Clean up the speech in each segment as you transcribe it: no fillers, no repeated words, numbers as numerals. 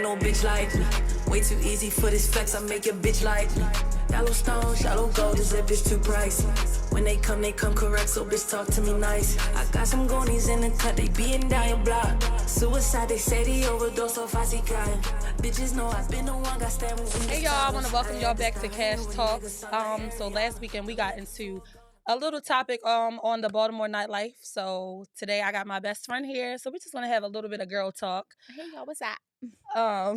no bitch like me. Way too easy for this flex, I make your bitch like me. Yellow stone, shallow gold, is that bitch too pricey? When they come correct, so bitch talk to me nice. I got some goonies in the cut, they beating down your block. Suicide, they say they overdose off icy cotton. Bitches know I've been the one, got stabbed with. Hey y'all, I want to welcome y'all back to Cash Talks. So last weekend we got into a little topic on the Baltimore nightlife. So today I got my best friend here, so we just want to have a little bit of girl talk. Hey y'all, what's up? So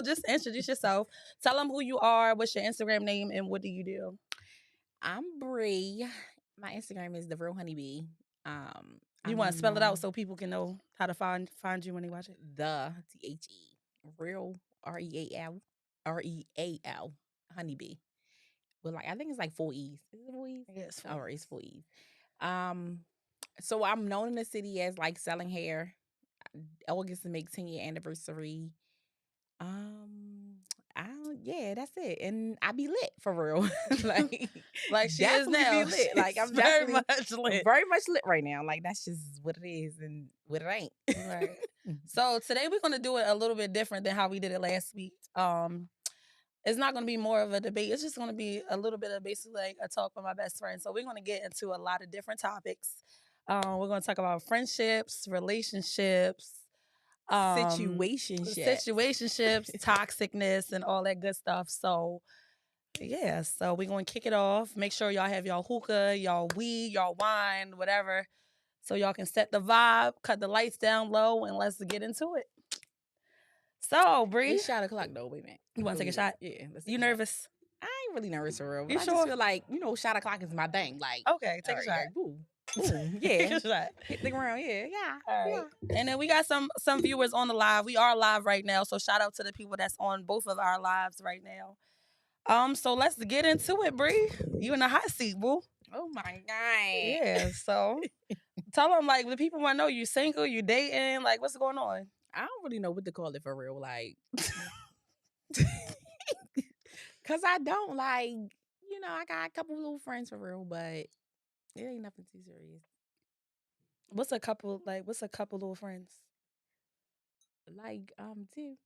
just introduce yourself. Tell them who you are, what's your Instagram name, and what do you do? I'm Bri. My Instagram is the Bri Honeybee. You want to spell it out so people can know how to find you when they watch it? The THE Real REAL Honeybee. Well, I think it's like 4 E's. Is it 4 E's? Yes. Oh, it's 4 E's. So I'm known in the city as like selling hair. August to make 10-year anniversary. Yeah, that's it. And I be lit for real. like she is now. Be lit. Like I'm very much lit. Very much lit right now. Like that's just what it is and what it ain't. Right. So today we're gonna do it a little bit different than how we did it last week. It's not gonna be more of a debate. It's just gonna be a little bit of basically like a talk with my best friend. So we're gonna get into a lot of different topics. We're gonna talk about friendships, relationships, situationships, toxicness, and all that good stuff. So yeah, so we're gonna kick it off. Make sure y'all have y'all hookah, y'all weed, y'all wine, whatever, so y'all can set the vibe, cut the lights down low, and let's get into it. So, Bri, it's shot o'clock though. Wait a minute. You want to take a shot? Yeah. You nervous? I ain't really nervous for real. You I sure? just feel like shot o'clock is my thing. Like okay, take a shot. Like, boom. Yeah. Take a shot. Hit the ground. Yeah. All right. Yeah. And then we got some viewers on the live. We are live right now, so shout out to the people that's on both of our lives right now. So let's get into it, Bri. You in the hot seat, boo. Oh my God. Yeah. So tell them, like, the people want to know, you single, you dating, like, what's going on? I don't really know what to call it for real, like, cause I don't like, I got a couple little friends for real, but it ain't nothing too serious. What's a couple little friends? Like, two.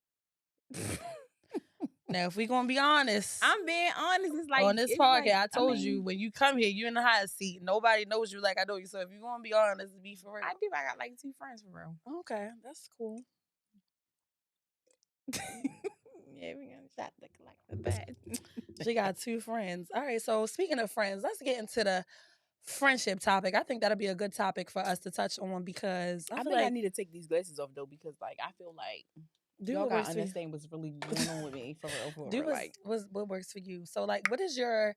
Now, if we gonna be honest, I'm being honest. It's like on this podcast, like, I told you when you come here, you're in the hot seat. Nobody knows you like I know you. So if you gonna be honest, be for real. I do. I got like 2 friends for real. Okay, that's cool. Yeah, we gonna shot the like the bad. She got 2 friends. All right. So speaking of friends, let's get into the friendship topic. I think that'll be a good topic for us to touch on because I think I need to take these glasses off though because like I feel like y'all gotta understand what's really going on with me for real. What works for you. So like, what's your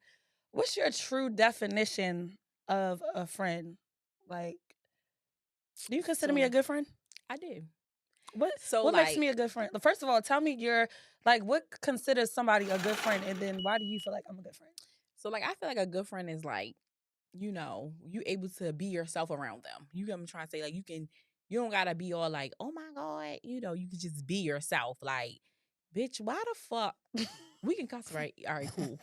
true definition of a friend? Like, do you consider me a good friend? I do. What makes me a good friend? First of all, tell me what considers somebody a good friend, and then why do you feel like I'm a good friend? So like I feel like a good friend is like, you able to be yourself around them. You get what I'm trying to say? Like you don't gotta be all like, oh my God, you can just be yourself. Like, bitch, why the fuck? We can cuss, right? All right, cool.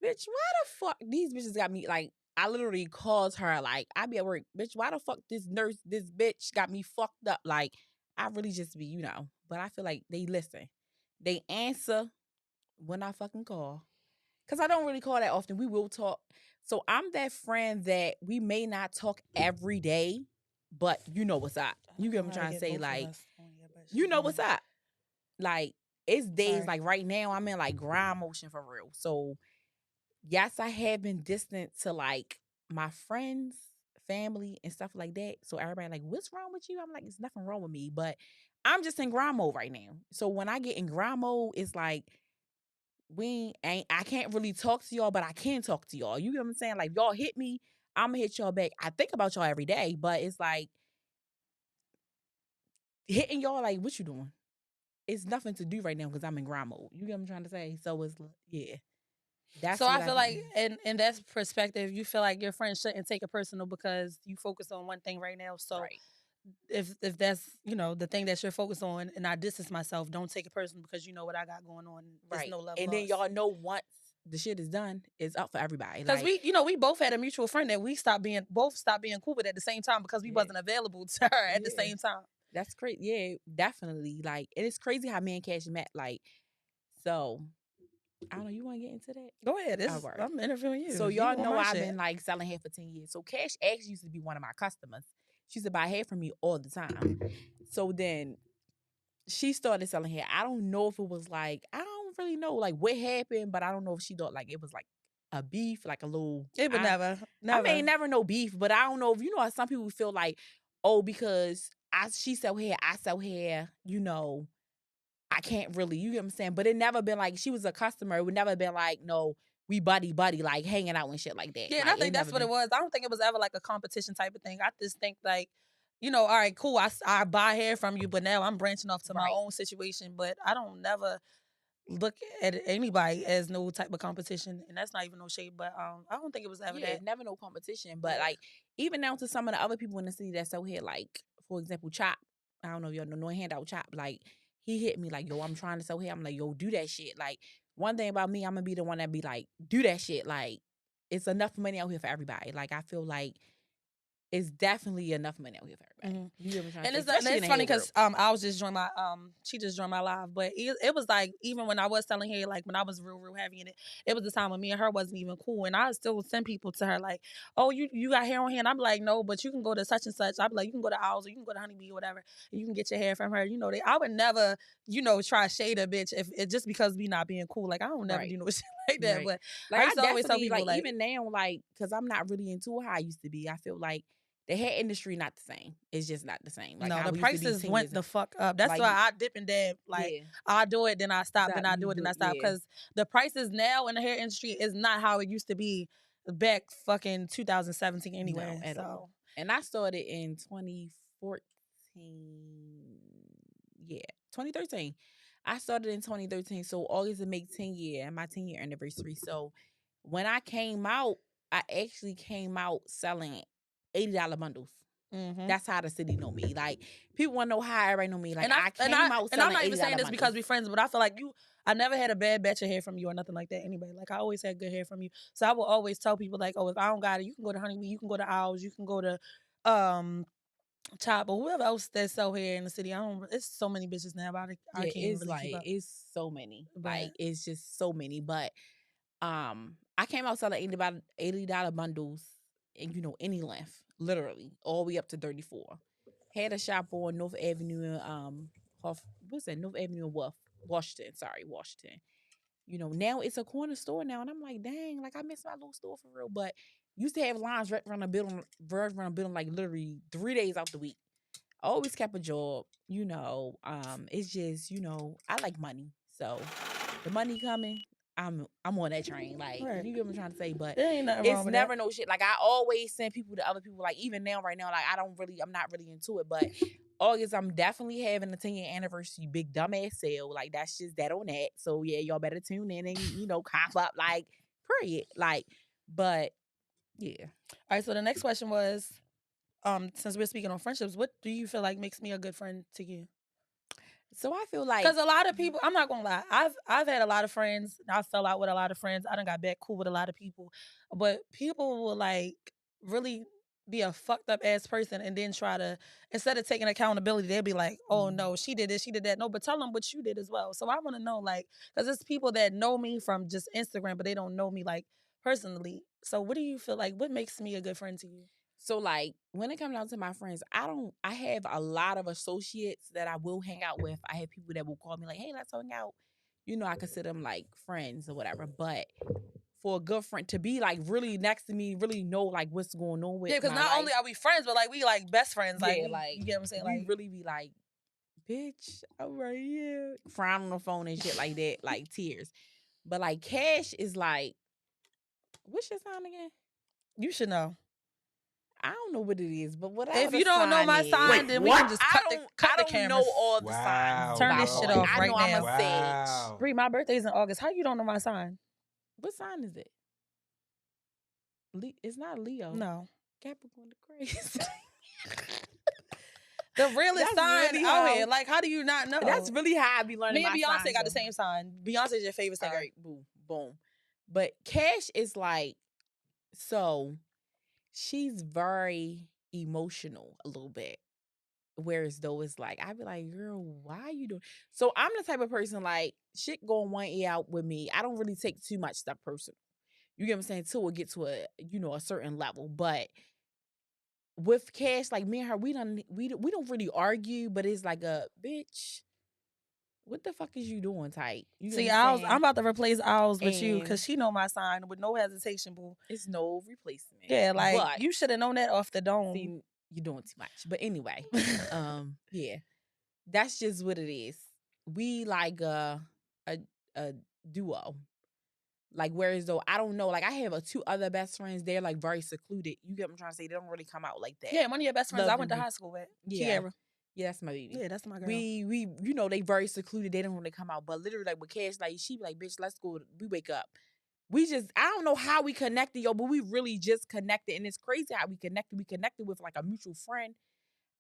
Bitch, why the fuck these bitches got me like I literally called her like I be at work, bitch, why the fuck this bitch got me fucked up? Like I really just be, but I feel like they listen. They answer when I fucking call. Cause I don't really call that often. We will talk. So I'm that friend that we may not talk every day, but you know what's up. You get what I'm trying to say? Like, you know what's up. Like, it's days like right now I'm in like grind motion for real. So yes, I have been distant to like my friends, family, and stuff like that. So everybody like, what's wrong with you? I'm like, there's nothing wrong with me, but I'm just in grind mode right now. So when I get in grind mode, it's like I can't really talk to y'all, but I can talk to y'all. You get what I'm saying? Like y'all hit me, I'm gonna hit y'all back. I think about y'all every day, but it's like hitting y'all like, what you doing? It's nothing to do right now because I'm in grind mode. You get what I'm trying to say? So it's yeah. So I feel like in that perspective, you feel like your friends shouldn't take it personal because you focus on one thing right now. So if that's the thing that you're focused on, and I distance myself, don't take it personal because you know what I got going on. There's no love and lost. Then y'all know once the shit is done, it's up for everybody. Because we both had a mutual friend that we stopped being cool with at the same time because we wasn't available to her at the same time. That's crazy. Yeah, definitely. Like, it is crazy how me and Cash met. Like, so I don't know. You want to get into that? Go ahead. All right. I'm interviewing you. So You y'all on know my I've shit. been like selling hair for 10 years. So Cash actually used to be one of my customers. She used to buy hair from me all the time. So then she started selling hair. I don't know if it was like, I don't really know like what happened, but I don't know if she thought like it was like a beef, like a little. It would never. I mean, never no beef, but I don't know if you know how some people feel like, oh, because she sell hair, I sell hair, you know, I can't really, you get what I'm saying? But it never been like she was a customer. It would never been like, no, we buddy, like hanging out and shit like that. Yeah, and like, I think that's what it was. I don't think it was ever like a competition type of thing. I just think like, you know, all right, cool. I buy hair from you, but now I'm branching off to my own situation. But I don't never look at anybody as no type of competition, and that's not even no shade. But I don't think it was ever that. Never no competition. But like even down to some of the other people in the city that sell hair, like for example, Chop. I don't know if y'all know no handout Chop. Like he hit me like, yo, I'm trying to sell hair. I'm like, yo, do that shit. Like one thing about me, I'm gonna be the one that be like, do that shit. Like it's enough money out here for everybody. Like I feel like it's definitely enough money out here for everybody. You know what I'm trying to say? And it's funny because I was just joined my she just joined my live, but it was like even when I was selling hair, like when I was real heavy in it, it was the time when me and her wasn't even cool, and I still send people to her like, oh, you got hair on here, and I'm like, no, but you can go to such and such. I'd be like, you can go to Owls or you can go to Honeybee or whatever, and you can get your hair from her. You know, I would never, you know, try to shade a bitch if it just because we not being cool. Like I don't never do no shit like that. But like I used to always tell people like even now, like because I'm not really into how I used to be. I feel like the hair industry not the same. It's just not the same. Like no, the prices went the fuck up. That's like, why I dip and dab. Like I do it, then I stop, then I do it, then I stop. Because the prices now in the hair industry is not how it used to be back fucking 2017 anyway. No, at all. And I started in 2014. Yeah, 2013. I started in 2013. So August will make 10 year and my 10-year anniversary. So when I came out, I actually came out selling $80 bundles. That's how the city know me. Like people want to know how everybody know me. Like I came out selling $80 and I'm not even saying this bundles. because we friends, but I feel like I never had a bad batch of hair from you or nothing like that anyway. Like I always had good hair from you. So I will always tell people like, oh, if I don't got it, you can go to Honeybee, you can go to Owls, you can go to Chop or whoever else that sell hair in the city. It's so many bitches now. I can't it's really like keep up. it's so many. But, like it's just so many. But I came out selling $80 bundles and you know any length, literally all the way up to 34. Had a shop on North Avenue, North Avenue in Washington. You know, now it's a corner store now, and I'm like, dang, like I miss my little store for real. But used to have lines right around the building, like literally 3 days out the week. I always kept a job, you know. It's just, you know, I like money, so the money coming, I'm on that train. Like you get what I'm trying to say, but it's never no shit. Like I always send people to other people. Like even now, right now, like I'm not really into it, but August, I'm definitely having a 10-year anniversary big dumbass sale. Like that's just that on that. So yeah, y'all better tune in and you know cop up. Like period. Like, but yeah. All right. So the next question was, since we're speaking on friendships, what do you feel like makes me a good friend to you? So I feel like because a lot of people, I'm not gonna lie, I've had a lot of friends. I fell out with a lot of friends. I done got back cool with a lot of people, but people will like really be a fucked up ass person and then try to, instead of taking accountability, they'll be like, oh no, she did this, she did that. No, but tell them what you did as well. So I want to know, like, because it's people that know me from just Instagram, but they don't know me like personally. So what do you feel like? What makes me a good friend to you? So like when it comes down to my friends, I have a lot of associates that I will hang out with. I have people that will call me like, hey, let's hang out. You know, I consider them like friends or whatever. But for a good friend to be like really next to me, really know like what's going on with because not only are we friends, but like we like best friends. Like, you get what I'm saying? We like really be like, bitch, I'm right here. Crying on the phone and shit like that, like tears. But like Cash is like, what's your sign again? You should know. I don't know what it is, but whatever. If you don't know my sign, then we can just cut the cameras. I don't know all the signs. Turn this shit off right now. I'm a sage. Bri, my birthday's in August. How you don't know my sign? What sign is it? It's not Leo. No. Capricorn the crazy. The realest sign really out here. Like, how do you not know? That's really how I be learning. Me and Beyonce got the same sign. Beyonce's your favorite singer. All right, boom, boom. But Cash is like, so she's very emotional a little bit. Whereas though it's like, I'd be like, girl, why are you doing? So I'm the type of person like shit going one ear out with me. I don't really take too much stuff personal. You get what I'm saying? Till it get to a certain level. But with Cash, like me and her, we don't really argue, but it's like a bitch. What the fuck is you doing, type? You See, get what I'm saying? I'm about to replace Owls with you And because she know my sign with no hesitation, boo. it's no replacement. Yeah, like but, you should have known that off the dome. See, you're doing too much. But anyway, yeah, that's just what it is. We like a duo. Like, whereas though I don't know, like I have two other best friends. They're like very secluded. You get what I'm trying to say? They don't really come out like that. Yeah, one of your best friends Love I went to them. high school with. Yeah. Kiara. Yeah, that's my baby. Yeah, that's my girl. We they very secluded. They don't really come out. But literally, like with Cash, like she be like, bitch, let's go. We wake up. I don't know how we connected, yo, but we really just connected. And it's crazy how we connected. We connected with like a mutual friend.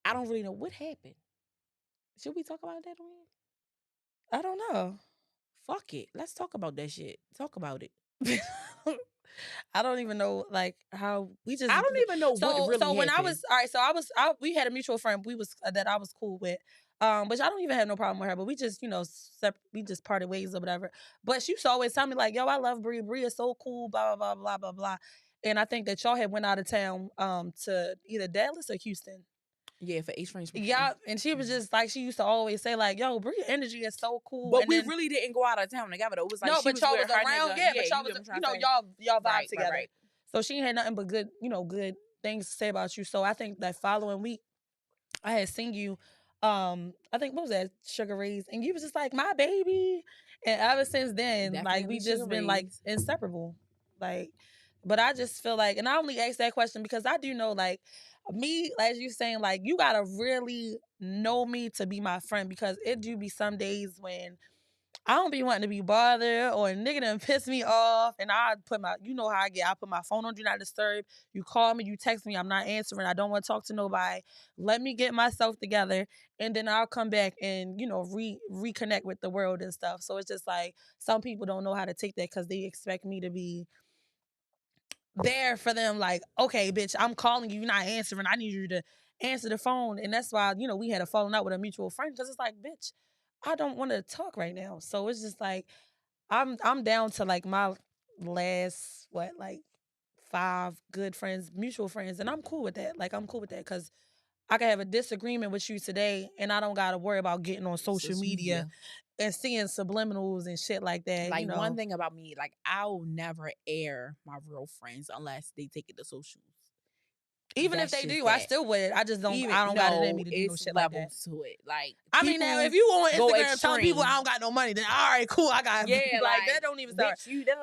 I don't really know what happened. Should we talk about that on here? I don't know. Fuck it. Let's talk about that shit. Talk about it. I don't even know like how we just. I don't even know what really So when happened. we had a mutual friend that I was cool with. Which I don't even have no problem with her, but we just, we just parted ways or whatever. But she used to always tell me like, yo, I love Bri. Bri is so cool, blah, blah, blah, blah, blah, blah. And I think that y'all had went out of town to either Dallas or Houston. Yeah, for H French. Yeah, and she was just like, she used to always say like, yo, Bri energy is so cool. But and we really didn't go out of town together though. It was like, no, she but y'all was her around, nigga. yeah, but y'all was, y'all vibe together. Right. So she had nothing but good, good things to say about you. So I think that following week, I had seen you, I think, what was that, Sugar Rays? And you was just like, my baby. And ever since then, Definitely like, we Sugar just been, Rays. like, inseparable. Like, but I just feel like, and I only asked that question because I do know, like, me, as you saying, like, you gotta really know me to be my friend because it do be some days when I don't be wanting to be bothered or a nigga done piss me off and I put my, you know how I get, I put my phone on Do Not Disturb. You call me, you text me, I'm not answering. I don't want to talk to nobody. Let me get myself together and then I'll come back and, reconnect with the world and stuff. So it's just like some people don't know how to take that because they expect me to be there for them like, okay, bitch, I'm calling you, you're not answering. I need you to answer the phone. And that's why, we had a falling out with a mutual friend because it's like, bitch, I don't want to talk right now. So it's just like I'm down to like my last 5 good friends, mutual friends, and I'm cool with that. Like I'm cool with that because I can have a disagreement with you today, and I don't gotta worry about getting on social media and seeing subliminals and shit like that. Like one thing about me, like I'll never air my real friends unless they take it to socials. Even if they do, I still would. I just don't. I don't got it in me to do no shit like that. Levels to it. Like I mean, now if you on Instagram telling people I don't got no money, then all right, cool. I got like that. Don't even start.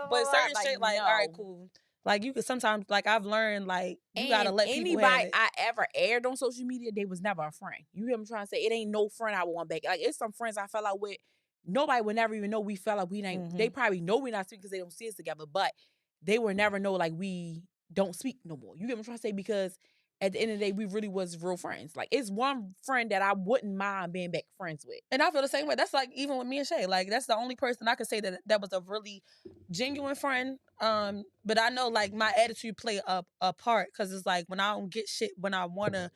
But certain shit, like all right, cool. Like you could sometimes, like I've learned, like you gotta let people have it. I ever aired on social media, they was never a friend. You hear me trying to say? It ain't no friend I want back. Like it's some friends I fell out with. Nobody would never even know we fell out. We ain't. Mm-hmm. They probably know we not speaking because they don't see us together, but they would never know like we don't speak no more. You get what I'm trying to say? Because at the end of the day, we really was real friends. Like, it's one friend that I wouldn't mind being back friends with. And I feel the same way. That's like, even with me and Shay. Like, that's the only person I could say that was a really genuine friend. But I know, like, my attitude play a part. Because it's like, when I don't get shit, when I want to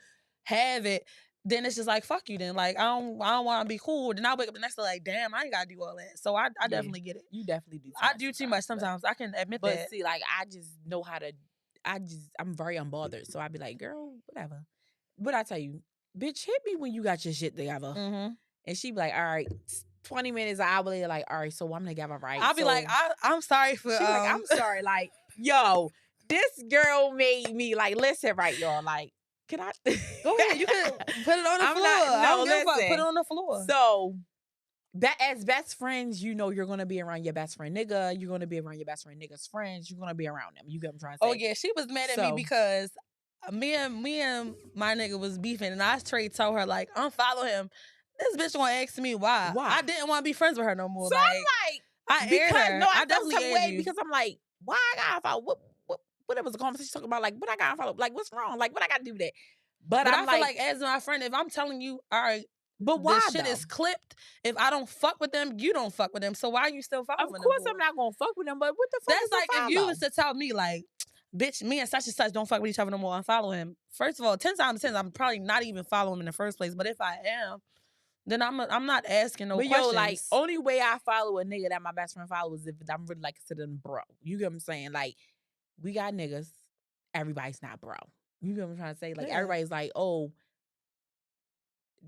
have it, then it's just like, fuck you then. Like, I don't want to be cool. Then I wake up the next day like, damn, I ain't got to do all that. So I definitely get it. You definitely do. I do too much sometimes. I can admit that. But see, like, I just know how to... I'm very unbothered. So I'd be like, girl, whatever. But I tell you, bitch, hit me when you got your shit together. Mm-hmm. And she'd be like, all right, 20 minutes, an hour later, like, all right, so I'm together, right? I'll be like, I'm sorry for... She's like, I'm sorry. Like, yo, this girl made me, like, listen, right, y'all. Like, can I... Go ahead. You can put it on the floor. I don't give a fuck. Put it on the floor. So... as best friends, you're going to be around your best friend nigga. You're going to be around your best friend nigga's friends. You're going to be around them. You get what I'm trying to say? Oh, yeah. She was mad at me because me and my nigga was beefing. And I straight told her, like, unfollow him. This bitch want to ask me why. I didn't want to be friends with her no more. So I'm like... I aired her. No, I definitely aired you. Because I'm like, why I got to follow? What it was a conversation talking about? Like, what I got to follow? Like, what's wrong? Like, what I got to do with that? But I feel like, as my friend, if I'm telling you, all right, but why this shit is clipped. If I don't fuck with them, you don't fuck with them. So why are you still following them? Of course I'm not gonna fuck with them, but what the fuck? That's like if you was to tell me like, bitch, me and such don't fuck with each other no more, unfollow him. First of all, 10 times 10, I'm probably not even following him in the first place. But if I am, then I'm not asking no questions. Yo, like, only way I follow a nigga that my best friend follows is if I'm really like consider them bro. You get what I'm saying? Like, we got niggas. Everybody's not bro. You get what I'm trying to say? Like, everybody's like, oh,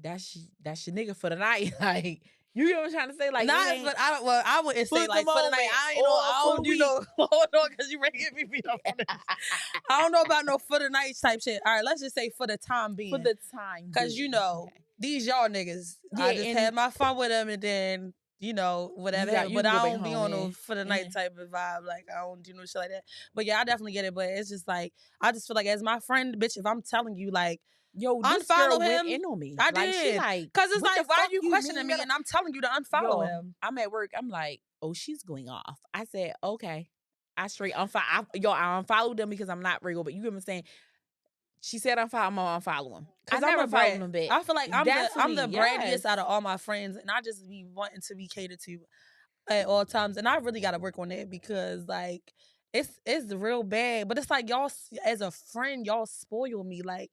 that's your nigga for the night. Like, you get what I'm trying to say? Like, but I wouldn't say like for the night. I don't do no. Hold on, because you ready to get me beat up on this. I don't know about no for the night type shit. All right, let's just say for the time being. For the time, because these y'all niggas. Yeah, I just had my fun with them, and then whatever. But I don't be on no for the night type of vibe. Like, I don't do no shit like that. But yeah, I definitely get it. But it's just like, I just feel like as my friend, bitch, if I'm telling you like, yo, this unfollow girl him. Went in on me. I did. Because it's like, why are you questioning me? And I'm telling you to unfollow him. I'm at work. I'm like, oh, she's going off. I said, okay. I straight unfollow. I unfollowed them because I'm not real. But you get what I'm saying? She said unfollow him. I'm unfollow him. I never followed him back. I feel like I'm the brattiest out of all my friends. And I just be wanting to be catered to at all times. And I really got to work on that because like, it's real bad. But it's like, y'all, as a friend, y'all spoil me. Like,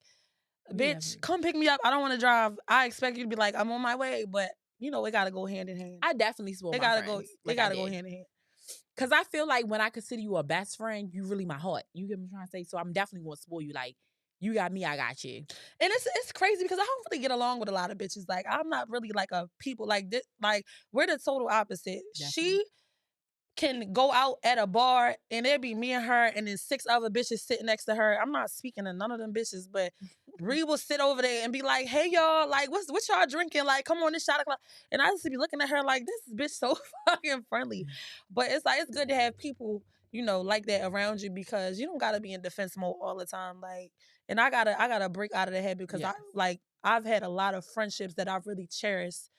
bitch, come pick me up. I don't want to drive. I expect you to be like, I'm on my way, but it gotta go hand in hand. I definitely spoil my friends. It gotta go hand in hand. Cause I feel like when I consider you a best friend, you really my heart. You get what I'm trying to say? So I'm definitely gonna spoil you. Like, you got me, I got you. And it's crazy because I don't really get along with a lot of bitches. Like, I'm not really like a people like this. Like, we're the total opposite. Definitely. She can go out at a bar and there be me and her and then 6 other bitches sitting next to her. I'm not speaking to none of them bitches, but Bri will sit over there and be like, hey y'all, like what y'all drinking? Like, come on, this shot o'clock. And I just be looking at her like, this bitch so fucking friendly. But it's like, it's good to have people, like that around you because you don't gotta be in defense mode all the time. Like, and I gotta break out of the habit because I've had a lot of friendships that I've really cherished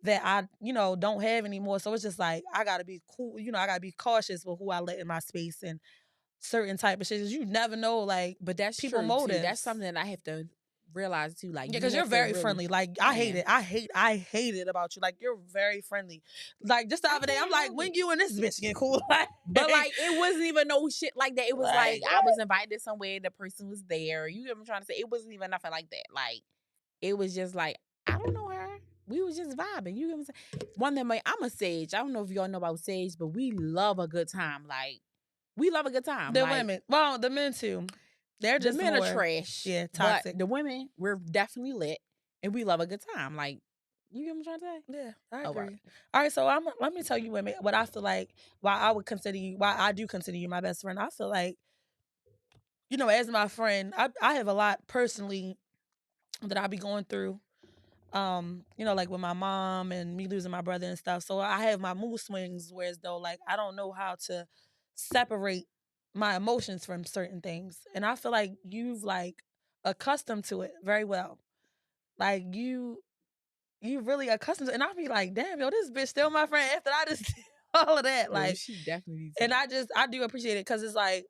that I, don't have anymore. So it's just like, I gotta be cool. I gotta be cautious with who I let in my space and certain type of shit. You never know, like, but that's people true motives. Too. That's something that I have to realize too. Like, because you're very friendly. Like, I hate it. I hate it about you. Like, you're very friendly. Like, just the other day, I'm like, when you and this bitch get cool? But like, it wasn't even no shit like that. It was like I was invited somewhere, the person was there. You know what I'm trying to say? It wasn't even nothing like that. Like, it was just like, I don't know her. We was just vibing. You know what I'm saying? One thing, like, I'm a sage. I don't know if y'all know about sage, but we love a good time. Like, we love a good time. The women. Well, the men too. They're just the men are trash. Yeah, toxic. But the women, we're definitely lit. And we love a good time. Like, you get what I'm trying to say? Yeah, I agree. Right. All right, so let me tell you women what I feel like, why I do consider you my best friend. I feel like, as my friend, I have a lot personally that I be going through. Like with my mom and me losing my brother and stuff. So I have my mood swings, whereas though, like, I don't know how to separate my emotions from certain things. And I feel like you've like accustomed to it very well. Like you really accustomed to it. And I'll be like, damn, yo, this bitch still my friend after I just did all of that. Like, she definitely. And I do appreciate it because it's like,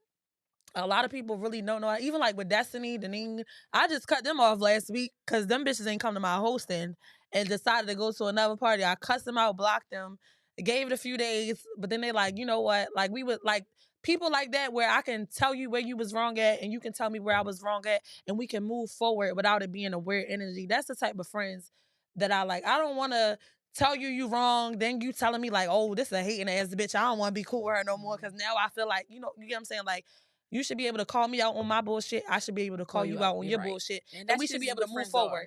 a lot of people really don't know. Even like with Destiny, Deneen, I just cut them off last week because them bitches ain't come to my hosting and decided to go to another party. I cussed them out, blocked them, gave it a few days, but then they like, you know what? Like, we would like people like that where I can tell you where you was wrong at and you can tell me where I was wrong at and we can move forward without it being a weird energy. That's the type of friends that I like. I don't want to tell you wrong, then you telling me like, oh, this is a hating ass bitch. I don't want to be cool with her no more because now I feel like, you get what I'm saying? Like, you should be able to call me out on my bullshit. I should be able to call you out on your bullshit. And we should be able to move forward.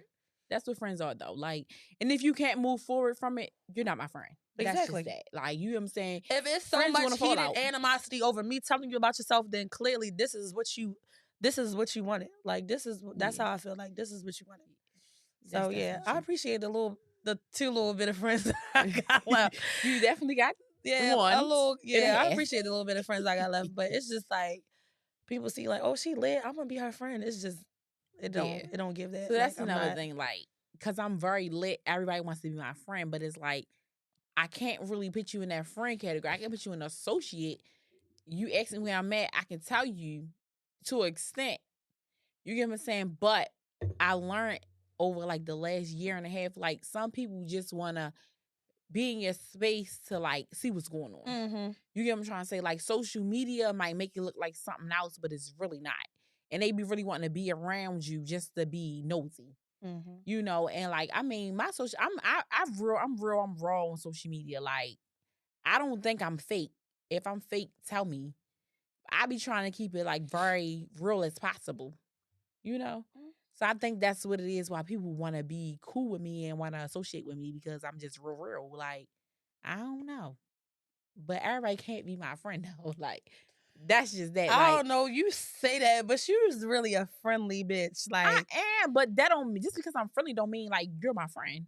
That's what friends are, though. Like, and if you can't move forward from it, you're not my friend. Exactly. That's just that. Like, you know what I'm saying? If it's so much heated animosity over me telling you about yourself, then clearly this is what you wanted. Like, that's how I feel. Like, this is what you wanted. So yeah, I appreciate the 2 little bit of friends I got left. You definitely got one. I appreciate the little bit of friends I got left, but it's just like, people see like, oh, she lit, I'm gonna be her friend. It's just, it don't give that. So that's another thing, like, because I'm very lit, everybody wants to be my friend, but it's like, I can't really put you in that friend category. I can put you in associate. You ask me where I'm at, I can tell you to an extent. You get what I'm saying? But I learned over like the last year and a half, like, some people just want to be in your space to like see what's going on. Mm-hmm. You get what I'm trying to say? Like social media might make it look like something else, but it's really not. And they be really wanting to be around you just to be nosy. Mm-hmm. You know, and like I mean, my social I'm raw on social media. Like, I don't think I'm fake. If I'm fake, tell me. I be trying to keep it like very real as possible. You know? So I think that's what it is why people want to be cool with me and want to associate with me, because I'm just real. Like, I don't know. But everybody can't be my friend though. Like, that's just that. I Like, don't know. You say that, but you was really a friendly bitch. Like, I am, but that don't, just because I'm friendly don't mean like you're my friend.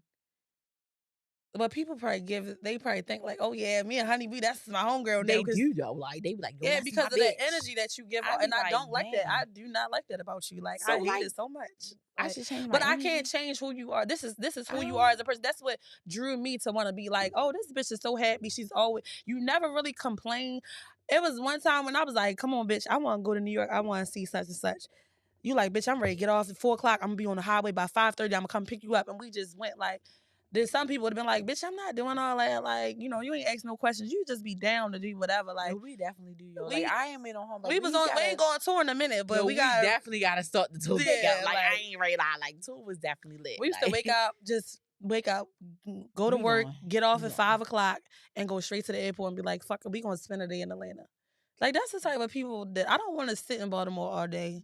but people they probably think like, oh yeah, me and Honeybee, that's my homegirl. They now, 'cause- do though. Like, they be like, yo, yeah, that's because my of that bitch. energy that you give I off, be and I like, don't like that. damn. I do not like that about you. Like, So, I hate like, it so much. I Like, should change my but I energy. can't change who you are. This is who you Oh. are as a person. That's what drew me to want to be like, oh, this bitch is so happy. She's always. You never really complain. It was one time when I was like, come on, bitch, I want to go to New York. I want to see such and such. You like, bitch, I'm ready to get off at 4 o'clock. I'm gonna be on the highway by 5:30. I'm gonna come pick you up. And we just went like. Then some people would have been like, bitch, I'm not doing all that. Like, you know, you ain't ask no questions. You just be down to do whatever. Like, No, we definitely do, yo. we- Like, I am in on home. Like, we ain't going tour in a minute, but no, we got definitely got to start the tour back Yeah, out. Like, I like- ain't ready to lie. Like, tour was definitely lit. We used to Like, wake up, go to We work, going. get off We at going. 5 o'clock, and go straight to the airport and be like, fuck it, we gonna spend a day in Atlanta. Like, that's the type of people that I don't want to sit in Baltimore all day,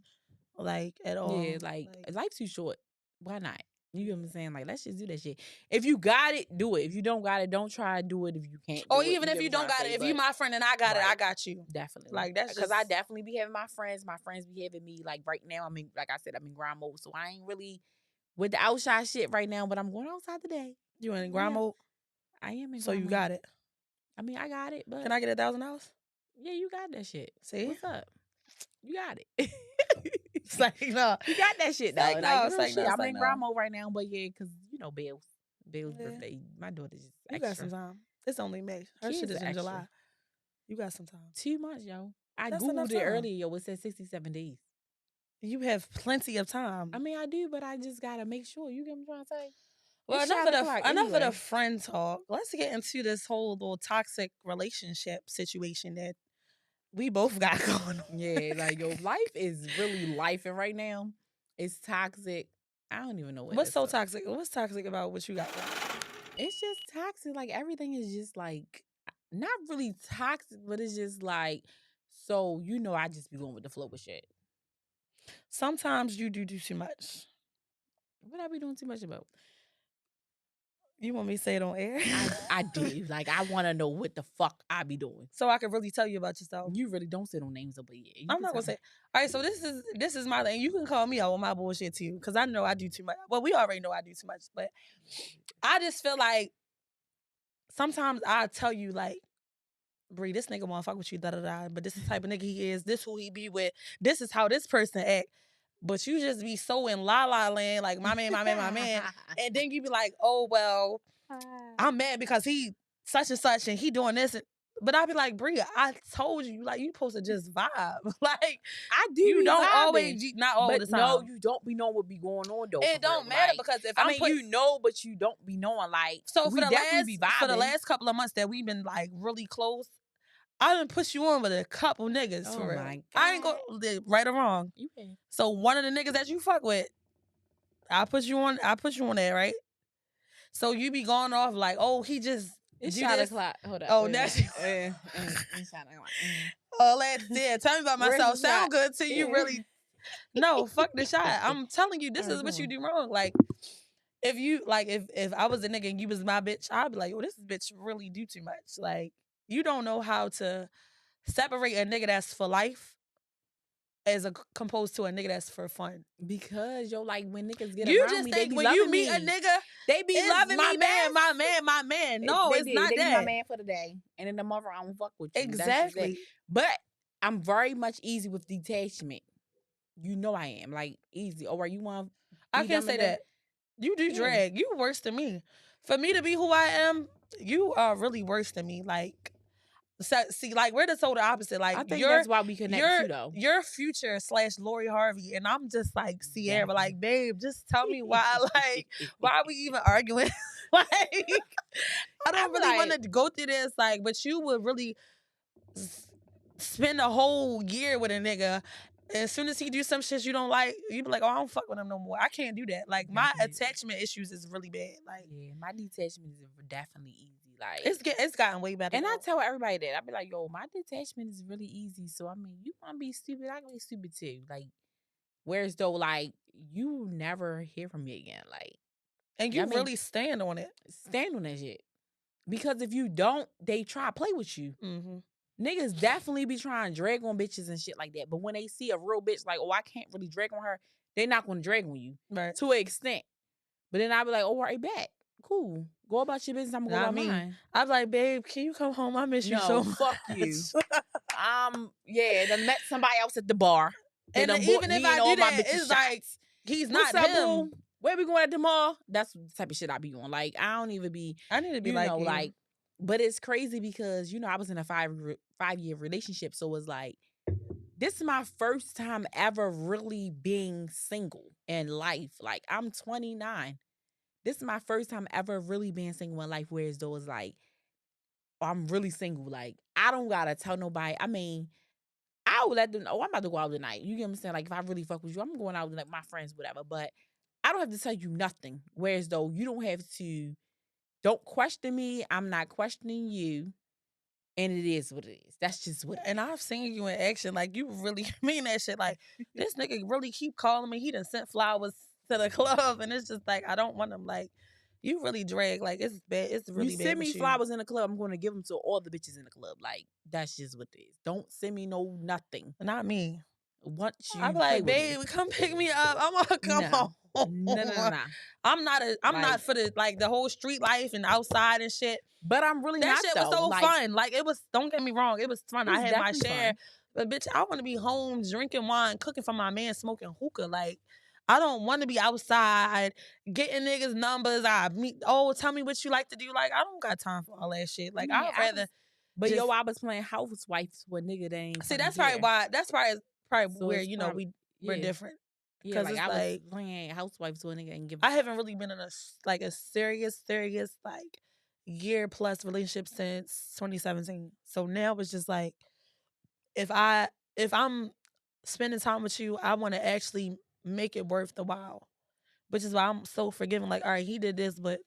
like, at all. yeah, like, life's too short. Why not? You know what I'm saying? Like, let's just do that shit. If you got it, do it. If you don't got it, don't try to do it if you can't. Or do it. even if get you what I'm don't got trying to it, if say, you but my friend and I got it, I Right. got you. definitely. Like, that's because I just- definitely be having my friends. My friends be having me. Like, right now, I'm in, like I said, I'm in grind mode, so I ain't really with the outside shit right now. But I'm going outside today. You in grind Yeah. mode, I am in. so grind you mode. got it. I mean, I got it, but Can I get $1,000? yeah, you got that shit. See? What's up? You got it. It's like, no. You got that shit though. Like, Like, no, real it's like, shit. no, it's I'm like, in no. grind mode right now, but yeah, because you know, Bill's Yeah. birthday. My daughter's just You extra. got some time. It's only May. Her Kids shit is are in extra. July. You got some time. 2 months, yo. I That's enough googled it time. earlier, yo. It said 67 days. You have plenty of time. I mean, I do, but I just gotta make sure. You get what I'm trying to say? Well, It's enough shot of o'clock the anyway. friend talk. Let's get into this whole little toxic relationship situation that we both got going on. Yeah, like yo, life is really life, and right now it's toxic. I don't even know what. What's to so say. toxic? What's toxic about what you got going on? It's just toxic. Like everything is just like not really toxic, but it's just like so. You know, I just be going with the flow with shit. Sometimes you do too much. What I be doing too much about? You want me to say it on air? I do. Like I want to know what the fuck I be doing. So I can really tell you about yourself. You really don't say no names, but yeah, you I'm can not gonna tell say. All right, so this is my thing. You can call me out on my bullshit too, because I know I do too much. Well, we already know I do too much, but I just feel like sometimes I tell you like, Bri, this nigga wanna fuck with you, da da da. But this is the type of nigga he is. This who he be with. This is how this person act. But you just be so in la la land, like my man, and then you be like, oh well, I'm mad because he such and such and he doing this. But I be like, Bri, I told you, like, you supposed to just vibe. Like, I do. you be don't vibing, always, not all but the time. no, you don't be knowing what be going on though. It for don't real. matter Like, because if I I'm mean, put, you know, but you don't be knowing. Like, so we definitely be vibing. for the last couple of months that we've been like really close, I done push you on with a couple niggas Oh for real. my I ain't God. right or wrong. You can. So one of the niggas that you fuck with, I put you on there, right? So you be going off like, oh, he just It's do shot this. o'clock. Hold up. Oh, wait a that's minute. It's shot o'clock. all that. Yeah, tell me about Where's myself. the shot? Sound good to you, Yeah. really? No, fuck the shot. I'm telling you, this Alright, is what go you on. do wrong. Like, if you like, if I was a nigga and you was my bitch, I'd be like, oh, this bitch really do too much. Like, you don't know how to separate a nigga that's for life as composed to a nigga that's for fun. Because yo, like when niggas get You around just me, they think be when loving you meet me. a nigga, They be it's loving my me, man, best. my man. No, They it's be- not they be that. my man for the day, and then tomorrow I don't fuck with you. That's just Exactly. it. But I'm very much easy with detachment. You know I am like easy. Or you want? I can't say that. You do Yeah. drag. You worse than me. For me to be who I am, you are really worse than me. Like, see, like we're the total opposite. Like, I think you're that's why we connect too, though. you're Future / Lori Harvey, and I'm just like Sierra. Exactly. Like, babe, just tell me why. Like, why are we even arguing? Like, I don't I'm really want like- to go through this. Like, but you would really spend a whole year with a nigga. And as soon as he do some shit you don't like, you be like, oh, I don't fuck with him no more. I can't do that. Like, my Definitely. attachment issues is really bad. Like, Yeah, my detachment is definitely easy. Like, it's gotten way better. and I though. tell everybody that. I be like, yo, my detachment is really easy. So I mean, you want to be stupid, I can be stupid too. Like, whereas though, like, you never hear from me again. Like, and you really stand on it. stand on that shit. Because if you don't, they try to play with you. Mm-hmm. Niggas definitely be trying to drag on bitches and shit like that. But when they see a real bitch, like, oh, I can't really drag on her, they not gonna drag on you. Right. To an extent. But then I be like, oh, right back. Cool. Go about your business. I'm gonna go about mine. I was like, babe, can you come home? I miss you so much. Fuck you. Yeah, then met somebody else at the bar. And even if I do that, it's like, he's not him. Boo? Where we going at the mall? That's the type of shit I be on. Like, I don't even be. I need to be like you. Like, but it's crazy because, I was in a 5-year relationship. So it's like, this is my first time ever really being single in life. Like, I'm 29. This is my first time ever really being single in life, whereas though it's like, I'm really single. Like, I don't gotta tell nobody. I mean, I would let them know, I'm about to go out tonight. You get what I'm saying? Like, if I really fuck with you, I'm going out with like my friends, whatever. But I don't have to tell you nothing. Whereas though, you don't question me. I'm not questioning you. And it is what it is. That's just what it is. And I've seen you in action. Like, you really mean that shit. Like, this nigga really keep calling me. He done sent flowers to the club. And it's just like, I don't want him. Like, you really drag. Like, it's bad. It's really bad. You send me flowers in the club, I'm going to give them to all the bitches in the club. Like, that's just what it is. Don't send me no nothing. Not me. Once you I'm like, babe, come pick me up. I'm gonna come home. No. I'm not for the whole street life and outside and shit. But I'm really not. That shit was so fun. Like, it was. Don't get me wrong, it was fun. I had my share. Fun. But bitch, I want to be home drinking wine, cooking for my man, smoking hookah. Like, I don't want to be outside getting niggas numbers. Tell me what you like to do. Like, I don't got time for all that shit. Like, I'd rather. I was playing housewives with nigga that ain't. See, that's probably why. That's probably so where we're different. Yeah, like, I was playing housewives with a nigga and give. I haven't really been in a serious like year plus relationship since 2017. So now it's just like, if I'm spending time with you, I want to actually make it worth the while. Which is why I'm so forgiving. Like, all right, he did this, but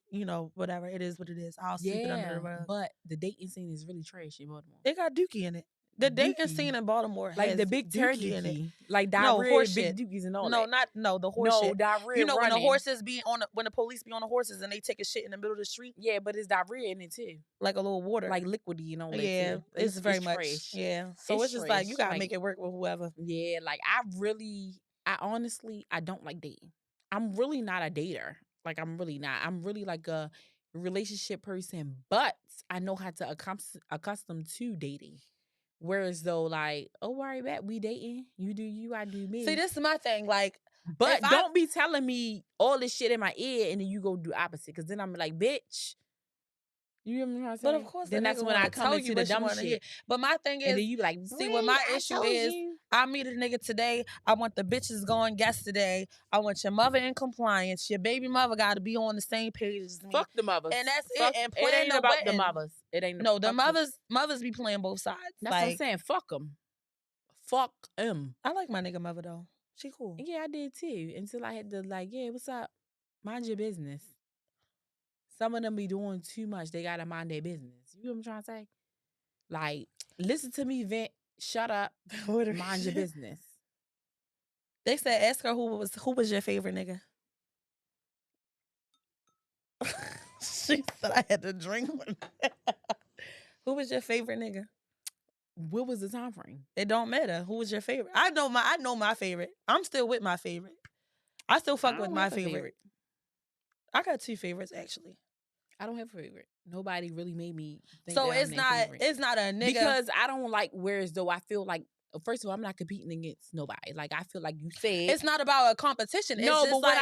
whatever. It is what it is. I'll sweep it under the rug. But the dating scene is really trash in Baltimore. It got Dookie in it. The dating scene in Baltimore has like the big Dookie in it. Like horse big Dookies and all that. The horse shit. Diarrhea when the horses be when the police be on the horses and they take a shit in the middle of the street. Yeah, but it's diarrhea in it too. Like a little water. Like liquidy and all that. Yeah, too. it's very much trash. Yeah. So it's just like, you gotta make it work with whoever. Yeah, like I honestly don't like dating. I'm really not a dater. Like, I'm really not. I'm really like a relationship person, but I know how to accustom to dating. Whereas though, like, oh, all right, bet we dating. You do you, I do me. See, this is my thing. Like, but don't be telling me all this shit in my ear and then you go do opposite. Because then I'm like, bitch. You know what I'm trying to say? But of course, then that's when I come into the dumb shit. But my thing is, and then you be like, see, what my issue is, I meet a nigga today. I want the bitches going yesterday. I want your mother in compliance. Your baby mother got to be on the same page as me. Fuck the mothers. And that's it. And plan it ain't the about wedding. the mothers. It ain't no, the mothers be playing both sides. That's what I'm saying. Fuck them. Fuck them. I like my nigga mother though. She cool. Yeah, I did too. Until I had to yeah, what's up? Mind your business. Some of them be doing too much. They gotta mind their business. You know what I'm trying to say? Like, listen to me vent. Shut up. Mind your business. They said, ask her who was your favorite nigga. She said I had to drink one. Who was your favorite nigga? What was the time frame? It don't matter. Who was your favorite? I know my favorite. I'm still with my favorite. I still fuck with my favorite. I got 2 favorites actually. I don't have a favorite. Nobody really made me think so that it's not a nigga. Because I don't like, whereas though I feel like, first of all, I'm not competing against nobody. Like, I feel like you said, it's not about a competition. It's no, just but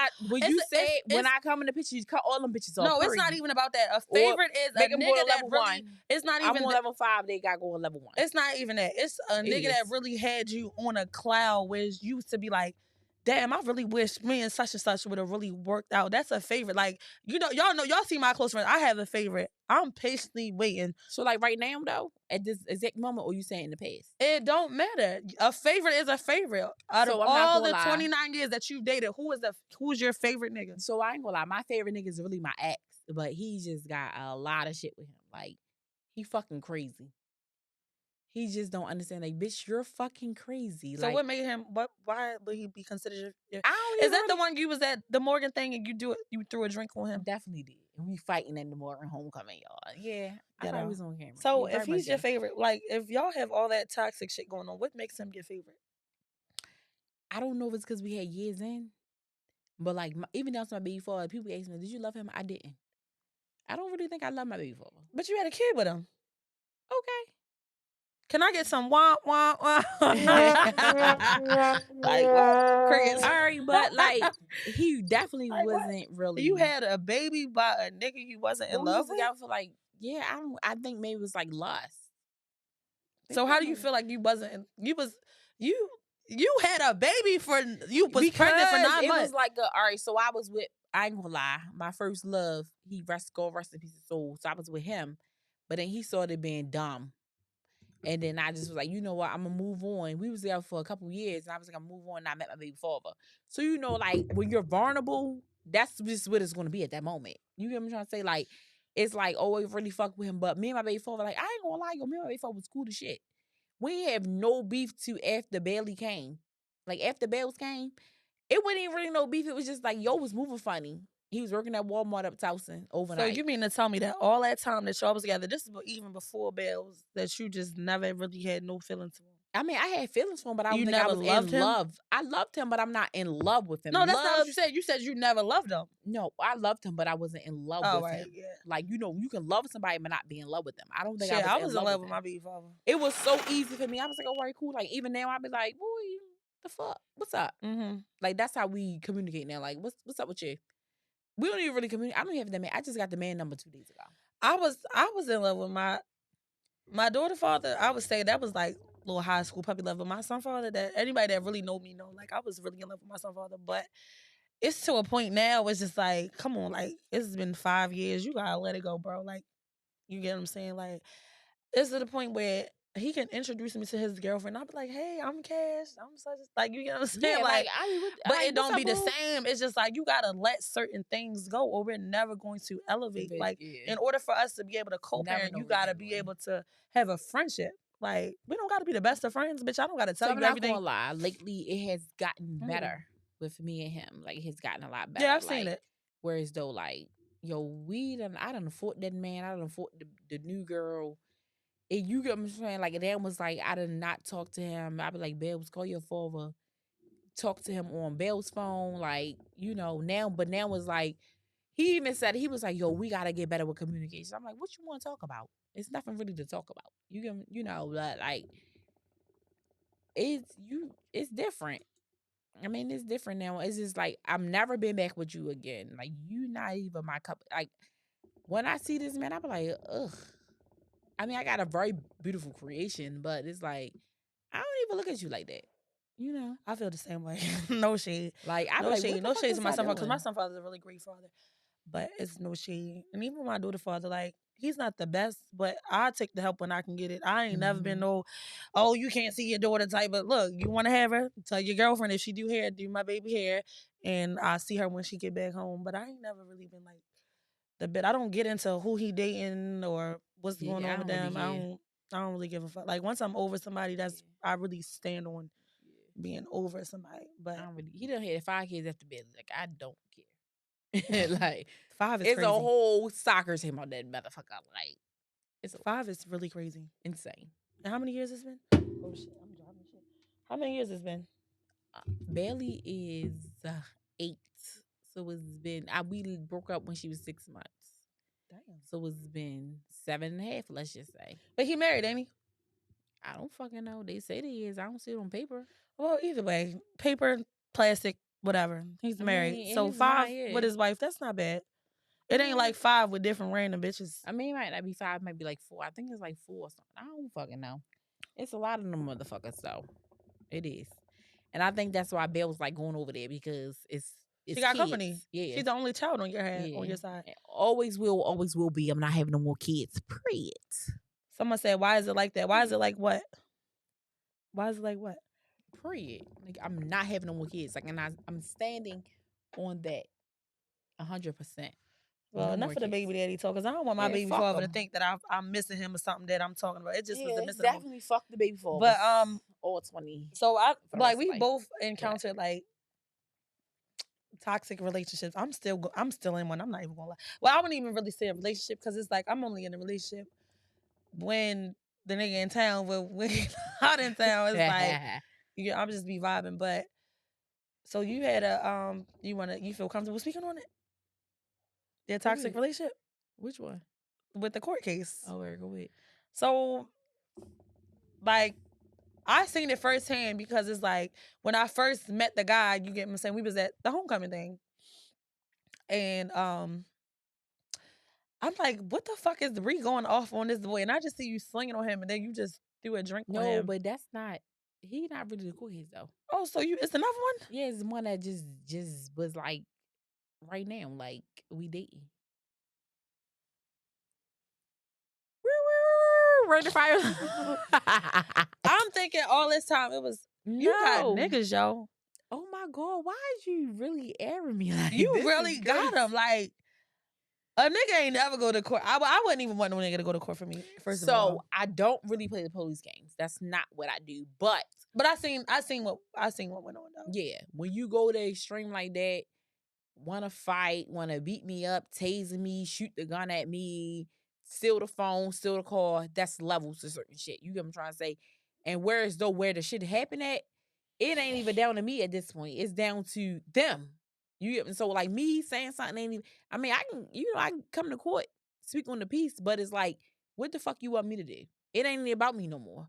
when I come in the picture, you cut all them bitches off. No, it's not even about that. A favorite is a nigga that really. It's not even I'm on level 5. They got go on level 1. It's not even that. It's a nigga that really had you on a cloud where you used to be like, damn, I really wish me and such would have really worked out. That's a favorite. Like, y'all see my close friends. I have a favorite. I'm patiently waiting. So like right now though, at this exact moment, or you saying in the past? It don't matter. A favorite is a favorite. Out So of I'm not all gonna the lie. 29 years that you've dated, who's your favorite nigga? So I ain't gonna lie, my favorite nigga is really my ex, but he just got a lot of shit with him. Like, he fucking crazy. He just don't understand. Like, bitch, you're fucking crazy. So like, what made him? Why would he be considered your? I don't Is even that the really- one you was at the Morgan thing and you threw a drink on him? Definitely did. And we fighting in the morning homecoming, y'all. Yeah, I thought he was on camera. So Yeah, if very he's much your so. favorite, like if y'all have all that toxic shit going on, what makes him your favorite? I don't know if it's because we had years in, but like even though it's my baby father, people ask me, "Did you love him?" I didn't. I don't really think I love my baby father. But you had a kid with him. Okay. Can I get some wah wah wah? Like what? Chris. All right, but like he definitely Like, what? wasn't really. You had a baby by a nigga you wasn't in we love was with. together for like, yeah, I think maybe it was like lust. So how do you feel like you wasn't? You had a baby for you was pregnant for 9 it months. was like all right, so I was with, I ain't gonna lie, my first love, he rest in peace of soul. So I was with him, but then he started being dumb. And then I just was like, you know what, I'm gonna move on. We was there for a couple years, and I was like, I'm gonna move on. And I met my baby father. So like when you're vulnerable, that's just what it's gonna be at that moment. You get what I'm trying to say? Like, it's like, oh, I really fuck with him. But me and my baby father, like, I ain't gonna lie, yo, me and my baby father was cool as shit. We have no beef to after Bailey came. Like after Bells came, it wasn't even really no beef. It was just like, yo was moving funny. He was working at Walmart up Towson overnight. So you mean to tell me that all that time that y'all was together, this is even before Bells, that you just never really had no feelings for him? I mean, I had feelings for him, but I don't You think I never was loved in him? love. I loved him, but I'm not in love with him. No, that's not what you said. You said you never loved him. No, I loved him, but I wasn't in love Oh, with right, him. yeah. Like, you can love somebody but not be in love with them. I don't think Shit, I was in love with my him. baby father. It was so easy for me. I was like, all right, cool. Like, even now, I'd be like, boy, the fuck? What's up? Mm-hmm. Like, that's how we communicate now. Like, what's up with you? We don't even really communicate. I don't have the man. I just got the man number 2 days ago. I was in love with my daughter father. I would say that was like little high school puppy love. But my son father, that anybody that really know me know, like I was really in love with my son father. But it's to a point now. It's just like, come on, like it's been 5 years. You gotta let it go, bro. Like, you get what I'm saying? Like, it's to the point where he can introduce me to his girlfriend. I'll be like, hey, I'm Cash. I'm such like, you get what I'm saying? Yeah, like, I mean, but like, it don't be the boo? same. It's just like you gotta let certain things go, or we're never going to elevate. Like, in order for us to be able to co-parent, you gotta be able to have a friendship. Like, we don't gotta be the best of friends, bitch. I don't gotta tell So you I'm not everything. gonna lie. Lately, it has gotten Mhm. better with me and him. Like, it has gotten a lot better. Yeah, I've seen it. Whereas though, like, yo, I done fought that man. I done fought the new girl. And you get what I'm saying? Like, and then was like, I did not talk to him. I be like, Bells, call your father. Talk to him on Bell's phone. Like, now, but now was like, he even said, he was like, yo, we gotta get better with communication. I'm like, what you want to talk about? It's nothing really to talk about. But like, it's different. I mean, it's different now. It's just like, I'm never been back with you again. Like, you not even my cup. Like, when I see this man, I be like, ugh. I mean, I got a very beautiful creation, but it's like, I don't even look at you like that. I feel the same way. No shade. Like, I be No like, shade. what the No fuck shade is to my I son father, because my doing? son father is a really great father. But it's no shade. And even my daughter father, like, he's not the best, but I take the help when I can get it. I ain't never been no, oh, you can't see your daughter type. But look, you want to have her, tell your girlfriend if she do hair, do my baby hair, and I see her when she get back home. But I ain't never really been like the bit. I don't get into who he dating or what's going on with them. I don't really give a fuck. Like, once I'm over somebody, I really stand on being over somebody. But he done had 5 kids after Billy. Like, I don't care. Like, 5 is it's crazy. a whole soccer team on that motherfucker. Like, it's 5 is really crazy. insane. And how many years it's been? Oh shit, I'm dropping shit. How many years it's been? Bailey is 8. So it's been, we broke up when she was 6 months. Damn. So it's been 7.5, let's just say. But he married, ain't he? I don't fucking know. They say he is. I don't see it on paper. Well, either way, paper, plastic, whatever. He's married. mean, So he's 5 not, with his wife, that's not bad. It ain't like 5 with different random bitches. I mean, it might not be 5, might be like 4. I think it's like 4 or something. I don't fucking know. It's a lot of them motherfuckers, though. It is. And I think that's why Belle was like going over there because it's She got kids. company. Yeah. She's the only child on your head, on Yeah. your side. And always will be. I'm not having no more kids. Period. Someone said, "Why is it like that? Why is it like what? Why is it like what?" Period. Like I'm not having no more kids. Like, and I'm standing on that 100%. Well, No enough more of the kids. baby daddy talk, because I don't want my Yeah, baby fuck father to 'em. think that I'm missing him or something that I'm talking about. It just was Yeah, the it's missing of him. definitely fuck the baby fathers. But all 20. so I For the like rest of we life. both encountered like toxic relationships. I'm still in one. I'm not even gonna lie. Well, I wouldn't even really say a relationship because it's like I'm only in a relationship when the nigga in town. But when he's not in town, it's like yeah, I'm just be vibing. But so you had a you feel comfortable speaking on it? Your toxic relationship Which one? with the court case. Oh, where go ahead. So like I seen it firsthand because it's like when I first met the guy, you get what I'm saying, we was at the homecoming thing. And I'm like, what the fuck is Bri going off on this boy? And I just see you slinging on him and then you just threw a drink on him. No, but that's not. He not really the cool kids though. Oh, so it's another one? Yeah, it's one that just was like right now, like we dating. Right the fire. I'm thinking all this time it was you got niggas, yo. Oh my God, why is you really airing me like You this? really got him. Like a nigga ain't never go to court. I wouldn't even want no nigga to go to court for me. First of all, So I don't really play the police games. That's not what I do. But I seen what went on though. yeah, when you go to extreme like that, want to fight, want to beat me up, tasing me, shoot the gun at me, steal the phone, steal the car, that's levels to certain shit. You get what I'm trying to say? And where the shit happen at, it ain't even down to me at this point. It's down to them. You get me? So like me saying something ain't even, I mean, I can come to court, speak on the piece, but it's like, what the fuck you want me to do? It ain't about me no more.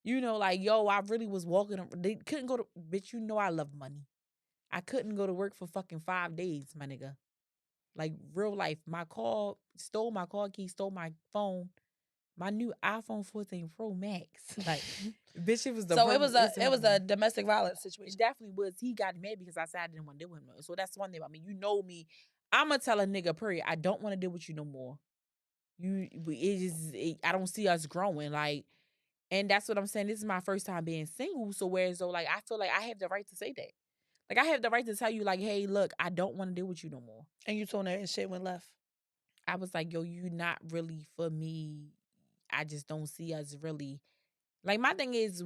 You know, like, yo, I really was walking, they couldn't go to, bitch, you know I love money. I couldn't go to work for fucking 5 days, my nigga. Like real life. Stole my car key, stole my phone. My new iPhone 14 Pro Max. Like, bitch, it was the So it was a domestic violence situation. It definitely was. He got mad because I said I didn't want to deal with him. So that's one thing. I mean, you know me. I'ma tell a nigga, period, I don't want to deal with you no more. I don't see us growing. Like, and that's what I'm saying. This is my first time being single. So whereas though, like, I feel like I have the right to say that. Like, I have the right to tell you, like, hey, look, I don't want to deal with you no more. And you told her and shit went left. I was like, yo, you not really for me. I just don't see us really. Like, my thing is,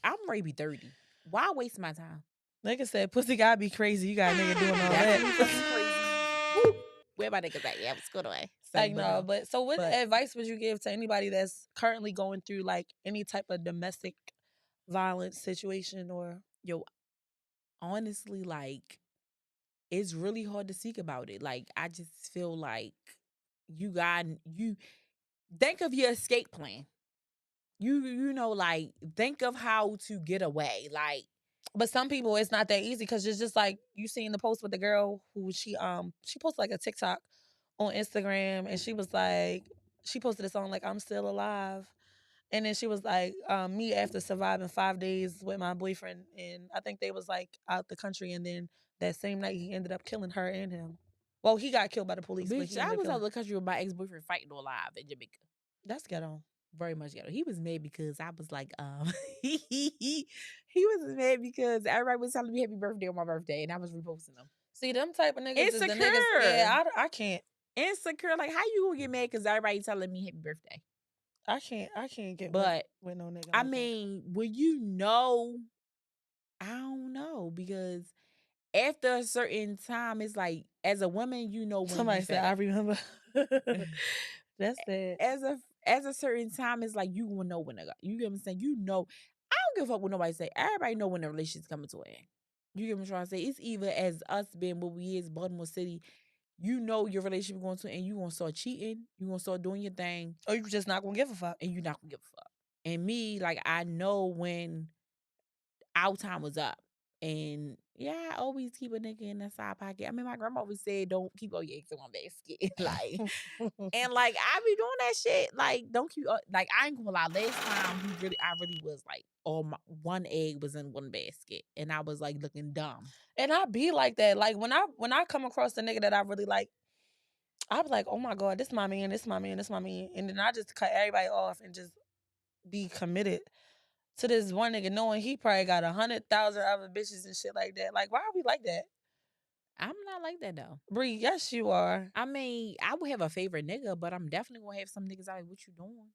I'm ready to be 30. Why waste my time? Nigga said, pussy gotta be crazy. You got a nigga doing all that. Crazy. Where my niggas at? Yeah, what's going on? Like, no, but so what advice would you give to anybody that's currently going through, like, any type of domestic violence situation or? Yo, honestly, like, it's really hard to speak about it. Like, I just feel like you think of your escape plan. You know, like, think of how to get away. Like, but some people it's not that easy because it's just like you seen the post with the girl who she posted like a TikTok on Instagram and she was like she posted a song like I'm still alive. And then she was like, me after surviving 5 days with my boyfriend and I think they was like out the country and then that same night he ended up killing her and him. Well, he got killed by the police. Bitch, I was out of the country with my ex-boyfriend fighting alive in Jamaica. That's ghetto. Very much ghetto. He was mad because I was like, he was mad because everybody was telling me happy birthday on my birthday and I was reposting them. See, them type of niggas Insecure. is the niggas. Yeah, I can't. Insecure. Like, how you gonna get mad because everybody telling me happy birthday? I can't get with no nigga. I mean, when you know, I don't know, because after a certain time, it's like, as a woman, you know when somebody said, I remember. That's it. As a certain time, it's like you will know when to go. You get what I'm saying? You know, I don't give a fuck what nobody say. Everybody know when the relationship's coming to an end. You get what I'm trying to say? It's either as us being what we is, Baltimore City, you know your relationship going to end, you gonna start cheating, you gonna start doing your thing. Or you just not gonna give a fuck. And you not gonna give a fuck. And me, like, I know when our time was up. And yeah, I always keep a nigga in the side pocket. I mean, my grandma always said, "Don't keep all your eggs in one basket." Like, and like I be doing that shit. Like, don't keep like I ain't gonna lie. Last time I really was like, all my one egg was in one basket, and I was like looking dumb. And I be like that. Like when I come across a nigga that I really like, I be like, oh my God, this my man, this my man, this my man. And then I just cut everybody off and just be committed to this one nigga, knowing he probably got 100,000 other bitches and shit like that. Like, why are we like that? I'm not like that though. Bri, yes, you are. I mean, I would have a favorite nigga, but I'm definitely gonna have some niggas out like, what you doing?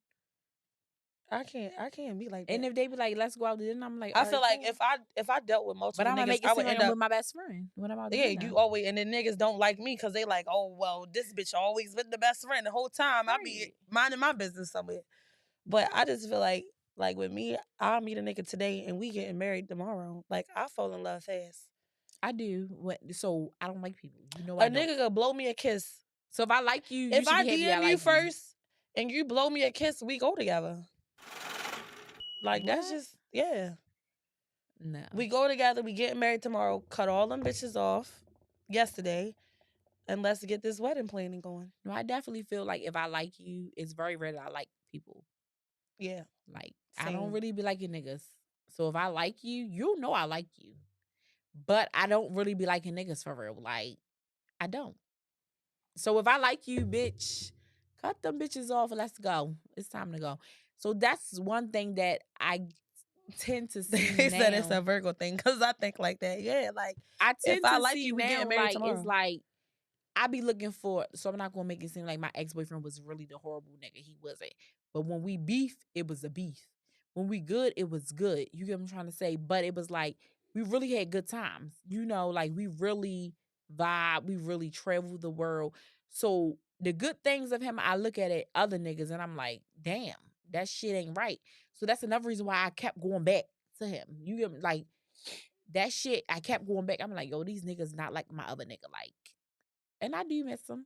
I can't be like that. And if they be like, let's go out to dinner, I'm like, I all feel right, like cool. if I dealt with But multiple I'm gonna niggas, make it I seem would like end I'm up. with my best friend when I'm out to Yeah, dinner. you always, and then niggas don't like me because they like, oh well, this bitch always with the best friend the whole time. I be Right. minding my business somewhere. But I just feel like with me, I'll meet a nigga today and we getting married tomorrow. Like I fall in love fast. I do. So I don't like people. You know A I don't. nigga could blow me a kiss. So if I like you, you If should I be happy I DM you like you. first and you blow me a kiss, we go together. Like that's What? just yeah. No. We go together. We getting married tomorrow. Cut all them bitches off yesterday, and let's get this wedding planning going. No, I definitely feel like if I like you, it's very rare that I like people. Yeah. Like I don't Same. really be liking niggas. So if I like you, you know I like you. But I don't really be liking niggas for real. Like I don't. So if I like you, bitch, cut them bitches off and let's go. It's time to go. So that's one thing that I tend to see They now. said it's a Virgo thing because I think like that. Yeah, like I if tend I to like see you, we now getting married like tomorrow. it's like I be looking for, so I'm not gonna make it seem like my ex-boyfriend was really the horrible nigga. He wasn't. But when we beef, it was a beef. When we good, it was good. You get what I'm trying to say? But it was like we really had good times. You know, like we really vibe, we really traveled the world. So the good things of him, I look at it, other niggas, and I'm like, damn, that shit ain't right. So that's another reason why I kept going back to him. You get me? Like that shit, I kept going back. I'm like, yo, these niggas not like my other nigga. Like, and I do miss him,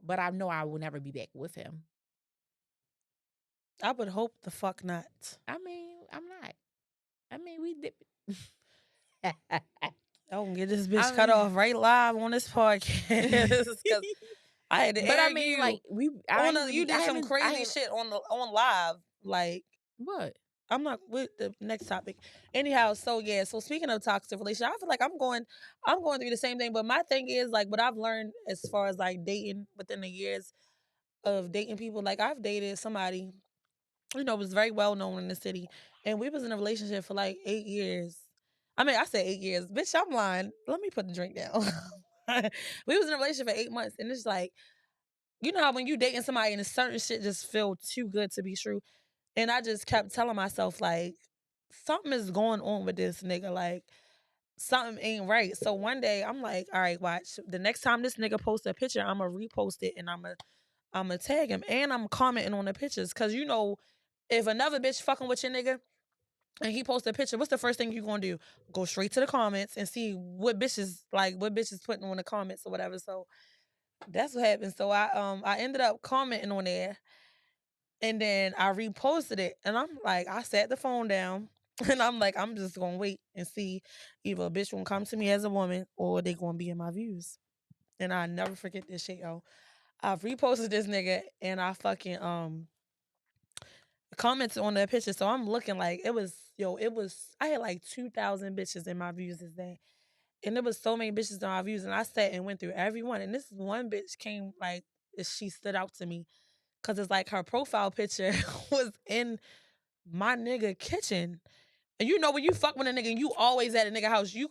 but I know I will never be back with him. I would hope the fuck not. I mean, I'm not. I mean, we did. I'm gonna get this bitch cut off right live on this podcast because I had to But air I mean, you like you did some crazy shit on live. Like what? I'm not with the next topic. Anyhow, so yeah, so speaking of toxic relationship, I feel like I'm going through the same thing. But my thing is like what I've learned as far as like dating within the years of dating people, like I've dated somebody, was very well known in the city. And we was in a relationship for like 8 years. I mean, I said 8 years. Bitch, I'm lying. Let me put the drink down. We was in a relationship for 8 months. And it's like, you know how when you dating somebody and a certain shit just feel too good to be true. And I just kept telling myself, like, something is going on with this nigga. Like, something ain't right. So one day I'm like, all right, watch. The next time this nigga posts a picture, I'm going to repost it and I'm going to tag him. And I'm commenting on the pictures. Because, if another bitch fucking with your nigga and he posts a picture, what's the first thing you going to do? Go straight to the comments and see what bitches putting on the comments or whatever. So that's what happened. So I ended up commenting on there. And then I reposted it. And I'm like, I sat the phone down. And I'm like, I'm just going to wait and see either a bitch gonna come to me as a woman or they going to be in my views. And I never forget this shit, yo. I reposted this nigga and I fucking commented on that picture. So I'm looking like I had like 2,000 bitches in my views this day. And there was so many bitches in my views. And I sat and went through every one. And this one bitch came like, she stood out to me. Cause it's like her profile picture was in my nigga kitchen. And when you fuck with a nigga and you always at a nigga house, you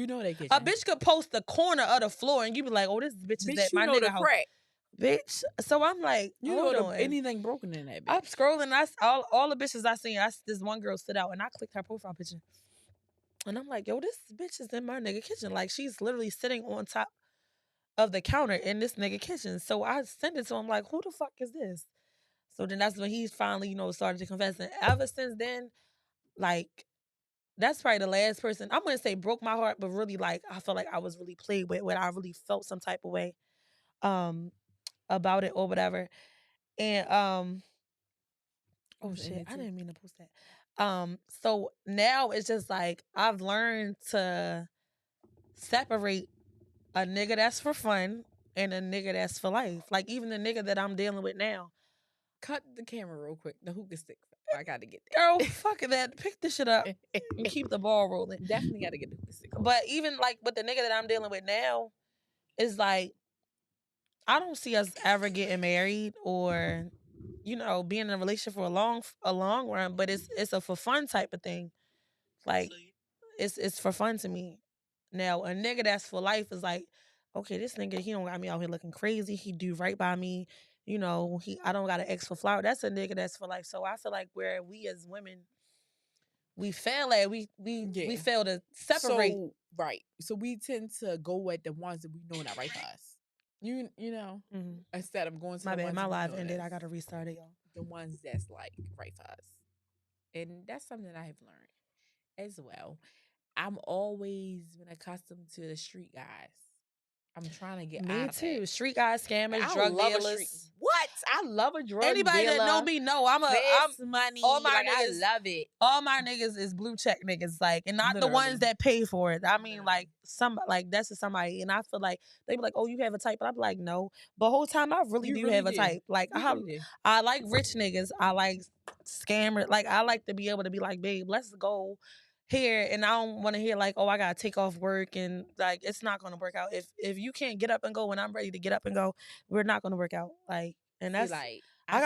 know that kitchen. A bitch could post the corner of the floor and you be like, oh, this bitch is at my nigga house. Crack. Bitch. So I'm like, hold on. Anything broken in that bitch. I'm scrolling. All the bitches I seen. This one girl stood out, and I clicked her profile picture, and I'm like, yo, this bitch is in my nigga kitchen. Like she's literally sitting on top of the counter in this nigga kitchen. So I sent it to him like, who the fuck is this? So then that's when he finally, started to confess. And ever since then, like, that's probably the last person, I wouldn't say broke my heart, but really, like, I felt like I was really played with, when I really felt some type of way about it or whatever. And, oh shit, I didn't mean to post that. So now it's just like I've learned to separate a nigga that's for fun and a nigga that's for life. Like even the nigga that I'm dealing with now. Cut the camera real quick. The hookah stick. I gotta get that. Girl, fuck that. Pick this shit up and keep the ball rolling. Definitely gotta get the hookah stick. But even like with the nigga that I'm dealing with now, it's like I don't see us ever getting married or, you know, being in a relationship for a long run. But it's a for fun type of thing. Like it's for fun to me. Now a nigga that's for life is like, okay, this nigga he don't got me out here looking crazy. He do right by me. You know, I don't got an ex for flower. That's a nigga that's for life. So I feel like where we as women we fail at we fail to separate. So, right. So we tend to go with the ones that we know not right for us. You know, instead of going to My the bad, ones my that we live know ended. I that's gotta restart it, y'all. the ones that's like right for us. And that's something that I have learned as well. I'm always been accustomed to the street guys. I'm trying to get Me out of too. it. Street guys, scammers, I drug love dealers. a street. What? I love a drug Anybody dealer. that know me know I'm money. all my Like, niggas. I love it. All my niggas is blue check niggas, like, and not the ones that pay for it. I mean, like, somebody, like, that's just somebody, and I feel like they be like, "Oh, you have a type," but I be like, "No." But whole time, I really do have a type. Like, I like rich niggas. I like scammers. Like, I like to be able to be like, "Babe, let's go here," and I don't want to hear like, "Oh, I gotta take off work," and like, it's not gonna work out. If you can't get up and go when I'm ready to get up and go, we're not gonna work out. Like, and that's like I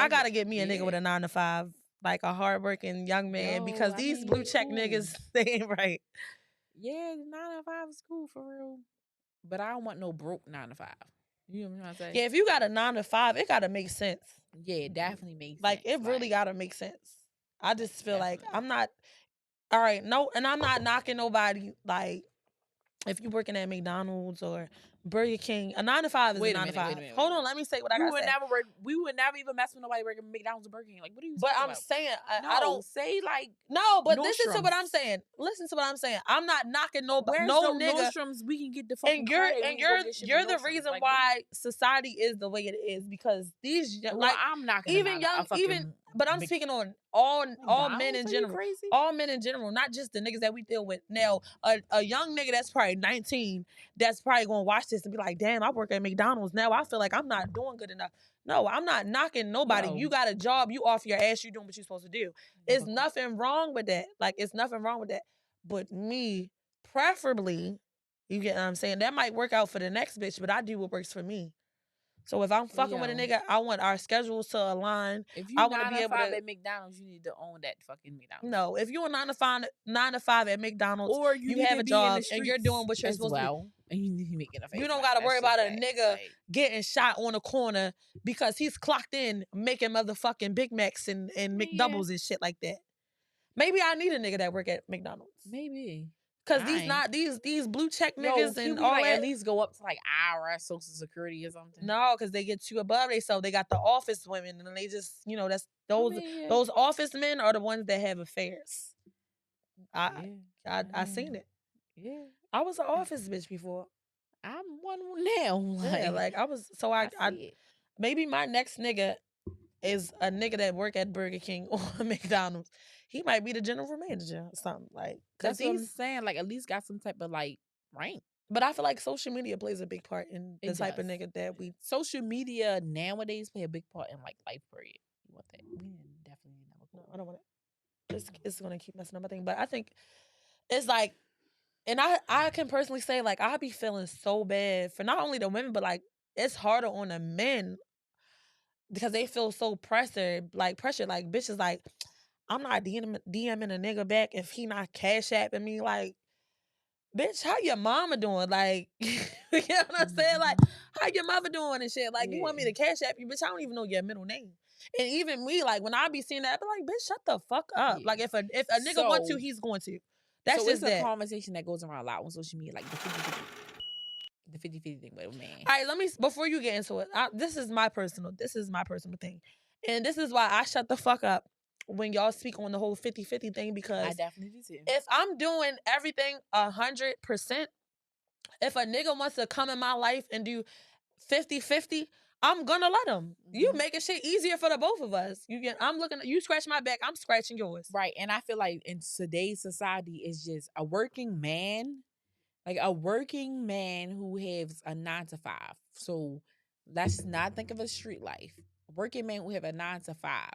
gotta get me a nigga with a 9 to 5. Like a hardworking young man, because these blue check niggas, they ain't right. Yeah, 9 to 5 is cool for real. But I don't want no broke 9 to 5. You know what I'm trying to say? Yeah, if you got a 9 to 5, it gotta make sense. Yeah, it definitely makes like, sense. It really gotta make sense. I just feel like I'm not all right, no, and I'm not knocking nobody. Like, if you're working at McDonald's or Burger King, a 9 to 5 is a 9 to 5. Hold on, let me say what I gotta say. We would never even mess with nobody working at McDonald's or Burger King. Like, what are you But talking I'm about? saying, No, I don't say like no. But listen to Nordstrom's. what I'm saying. Listen to what I'm saying. I'm not knocking nobody. Where's No the nigga. Nordstrom's we can get the fucking And credit. you're the reason Like, why society is the way it is, because these well, I'm not gonna even young even but I'm speaking on all men in general. Crazy? All men in general, not just the niggas that we deal with. Now, a young nigga that's probably 19 that's probably gonna watch this and be like, damn, I work at McDonald's. Now I feel like I'm not doing good enough. No, I'm not knocking nobody. No. You got a job, you off your ass, you doing what you're supposed to do. It's nothing wrong with that. Like, it's nothing wrong with that. But me, preferably, you get what I'm saying? That might work out for the next bitch, but I do what works for me. So if I'm fucking with a nigga, I want our schedules to align. If you I want to be able to at McDonald's, you need to own that fucking McDonald's. No, if you're a 9 to 5 at McDonald's, or you have a job and you're doing what you're supposed to do. And you need to make enough. You don't gotta worry about a nigga getting shot on a corner because he's clocked in making motherfucking Big Macs and McDoubles and shit like that. Maybe I need a nigga that work at McDonald's. Maybe. Cause these blue check niggas and all like that at least go up to like our Social Security or something. No, because they get too above themselves. They got the office women, and they just, that's those office men are the ones that have affairs. I seen it. Yeah, I was an office bitch before. I'm one now. I was. So I maybe my next nigga is a nigga that work at Burger King or McDonald's. He might be the general manager or something like. That's what I'm saying. Like, at least got some type of like rank. But I feel like social media plays a big part in the type of nigga that we. Social media nowadays play a big part in like life period. You want that? We definitely never. No, I don't want it. It's gonna keep messing up my thing. But I think it's like, and I can personally say, like, I be feeling so bad for not only the women, but like it's harder on the men because they feel so pressured. Like bitches like, I'm not DMing a nigga back if he not cash apping me. Like, bitch, how your mama doing? Like, you know what I'm saying? Like, how your mama doing and shit? Like, you want me to cash app you? Bitch, I don't even know your middle name. And even me, like, when I be seeing that, I be like, bitch, shut the fuck up. Like, if a nigga want to, he's going to. That's just a conversation that goes around a lot on social media, like the 50-50 thing with a man. All right, before you get into it, this is my personal thing. And this is why I shut the fuck up when y'all speak on the whole 50-50 thing, because I definitely do too. If I'm doing everything 100%, if a nigga wants to come in my life and do 50-50, I'm gonna let him. You Mhm. making shit easier for the both of us. You scratch my back, I'm scratching yours. Right. And I feel like in today's society, it's just a working man, like a working man who has a 9 to 5. So let's not think of a street life. A working man who have a 9 to 5.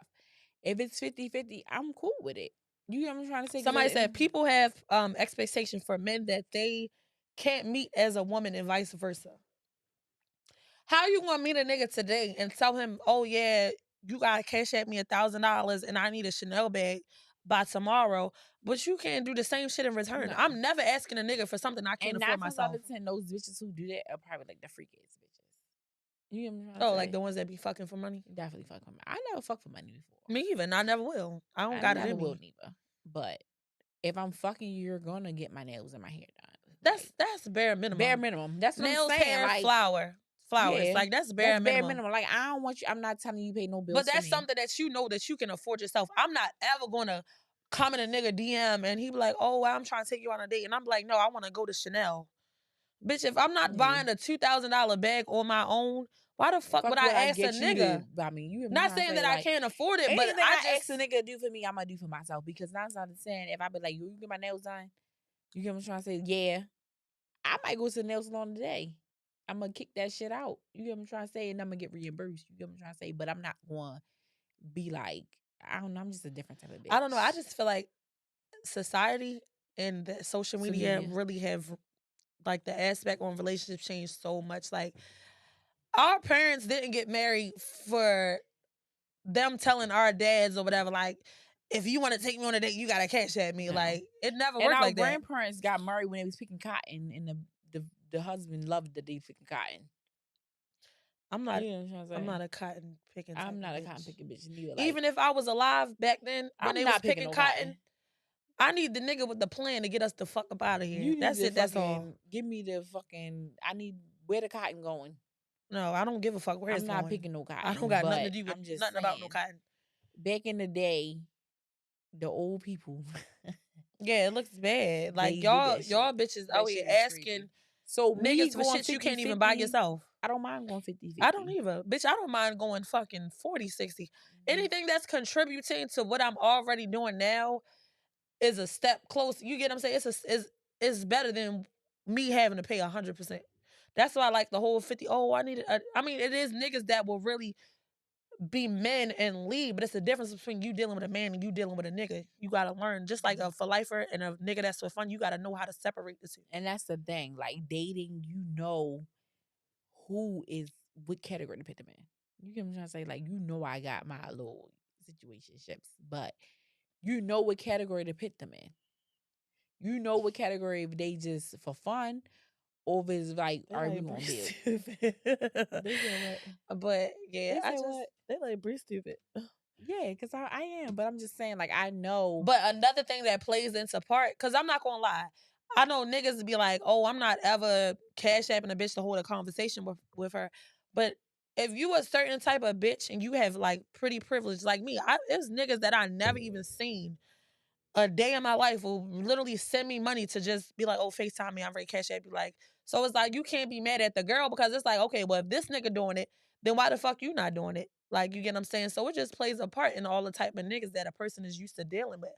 If it's 50-50, I'm cool with it. You know what I'm trying to say? Somebody said people have expectation for men that they can't meet as a woman and vice versa. How you gonna meet a nigga today and tell him, oh yeah, you gotta cash at me $1,000 and I need a Chanel bag by tomorrow, but you can't do the same shit in return. No. I'm never asking a nigga for something I can't And afford 9 times myself. out of 10, those bitches who do that are probably like the freakiest bitches. You know what I'm trying to Oh, say? like the ones that be fucking for money? Definitely fuck for money. I never fucked for money before. Me even. I never will. I don't got it in me. Neither. But if I'm fucking you, you're gonna get my nails and my hair done. That's bare minimum. Bare minimum. That's what nails, I'm saying. hair, like flowers. yeah, Like that's bare minimum. Like I don't want you. I'm not telling you pay no bills. But that's for me. something that you know that you can afford yourself. I'm not ever gonna comment a nigga DM and he be like, oh, I'm trying to take you on a date. And I'm like, no, I want to go to Chanel. Bitch, if I'm not buying a $2,000 bag on my own, why the fuck would I ask a nigga? I mean, you not saying that I can't afford it, but anything I ask a nigga to do for me, I'm gonna do for myself. Because 9 out of 10, if I be like, you get my nails done, you get what I'm trying to say? Yeah, I might go to the nail salon today. I'm gonna kick that shit out. You get what I'm trying to say? And I'm gonna get reimbursed. You get what I'm trying to say? But I'm not gonna be like, I don't know. I'm just a different type of bitch. I don't know. I just feel like society and the social media really have like the aspect on relationships changed so much. Like our parents didn't get married for them telling our dads or whatever, like, if you want to take me on a date, you gotta cash at me. No. Like it never And worked our like that. grandparents got married when they was picking cotton, and the husband loved that they picking cotton. I'm not. You know what I'm trying to say? I'm not a cotton picking. I'm not a bitch. cotton picking bitch neither. Like, Even if I was alive back then when I'm they not was picking no cotton, I need the nigga with the plan to get us the fuck up out of here. You need That's to it. That's all. Give me the fucking. I need where the cotton going. No, I don't give a fuck where it's going. I'm not picking no cotton. I don't got nothing to do with nothing about no cotton. Back in the day, the old people. Yeah, it looks bad. Like They y'all did that y'all bitches out here asking so niggas for going shit you can't even buy yourself. I don't mind going 50-50. I don't either. Bitch, I don't mind going fucking 40-60. Anything that's contributing to what I'm already doing now is a step closer. You get what I'm saying? It's better than me having to pay 100%. That's why I like the whole 50. Oh, I need I mean, it is niggas that will really be men and lead, but it's the difference between you dealing with a man and you dealing with a nigga. You gotta learn, just like a for lifer and a nigga that's for fun, you gotta know how to separate the two. And that's the thing. Like dating, you know who is what category to put them in. You get what I'm trying to say? Like, you know I got my little situationships, but you know what category to put them in. You know what category if they just for fun or if it's like, are we gonna build? They said what? But yeah, they like Bri stupid. Yeah, because I am, but I'm just saying, like, I know. But another thing that plays into part, because I'm not gonna lie, I know niggas be like, oh, I'm not ever cash apping a bitch to hold a conversation with her. But if you a certain type of bitch and you have like pretty privilege like me, there's niggas that I never even seen a day in my life will literally send me money to just be like, oh, FaceTime me, I'm ready to cash app you. Like, so it's like you can't be mad at the girl because it's like, okay, well, if this nigga doing it, then why the fuck you not doing it? Like, you get what I'm saying? So it just plays a part in all the type of niggas that a person is used to dealing with.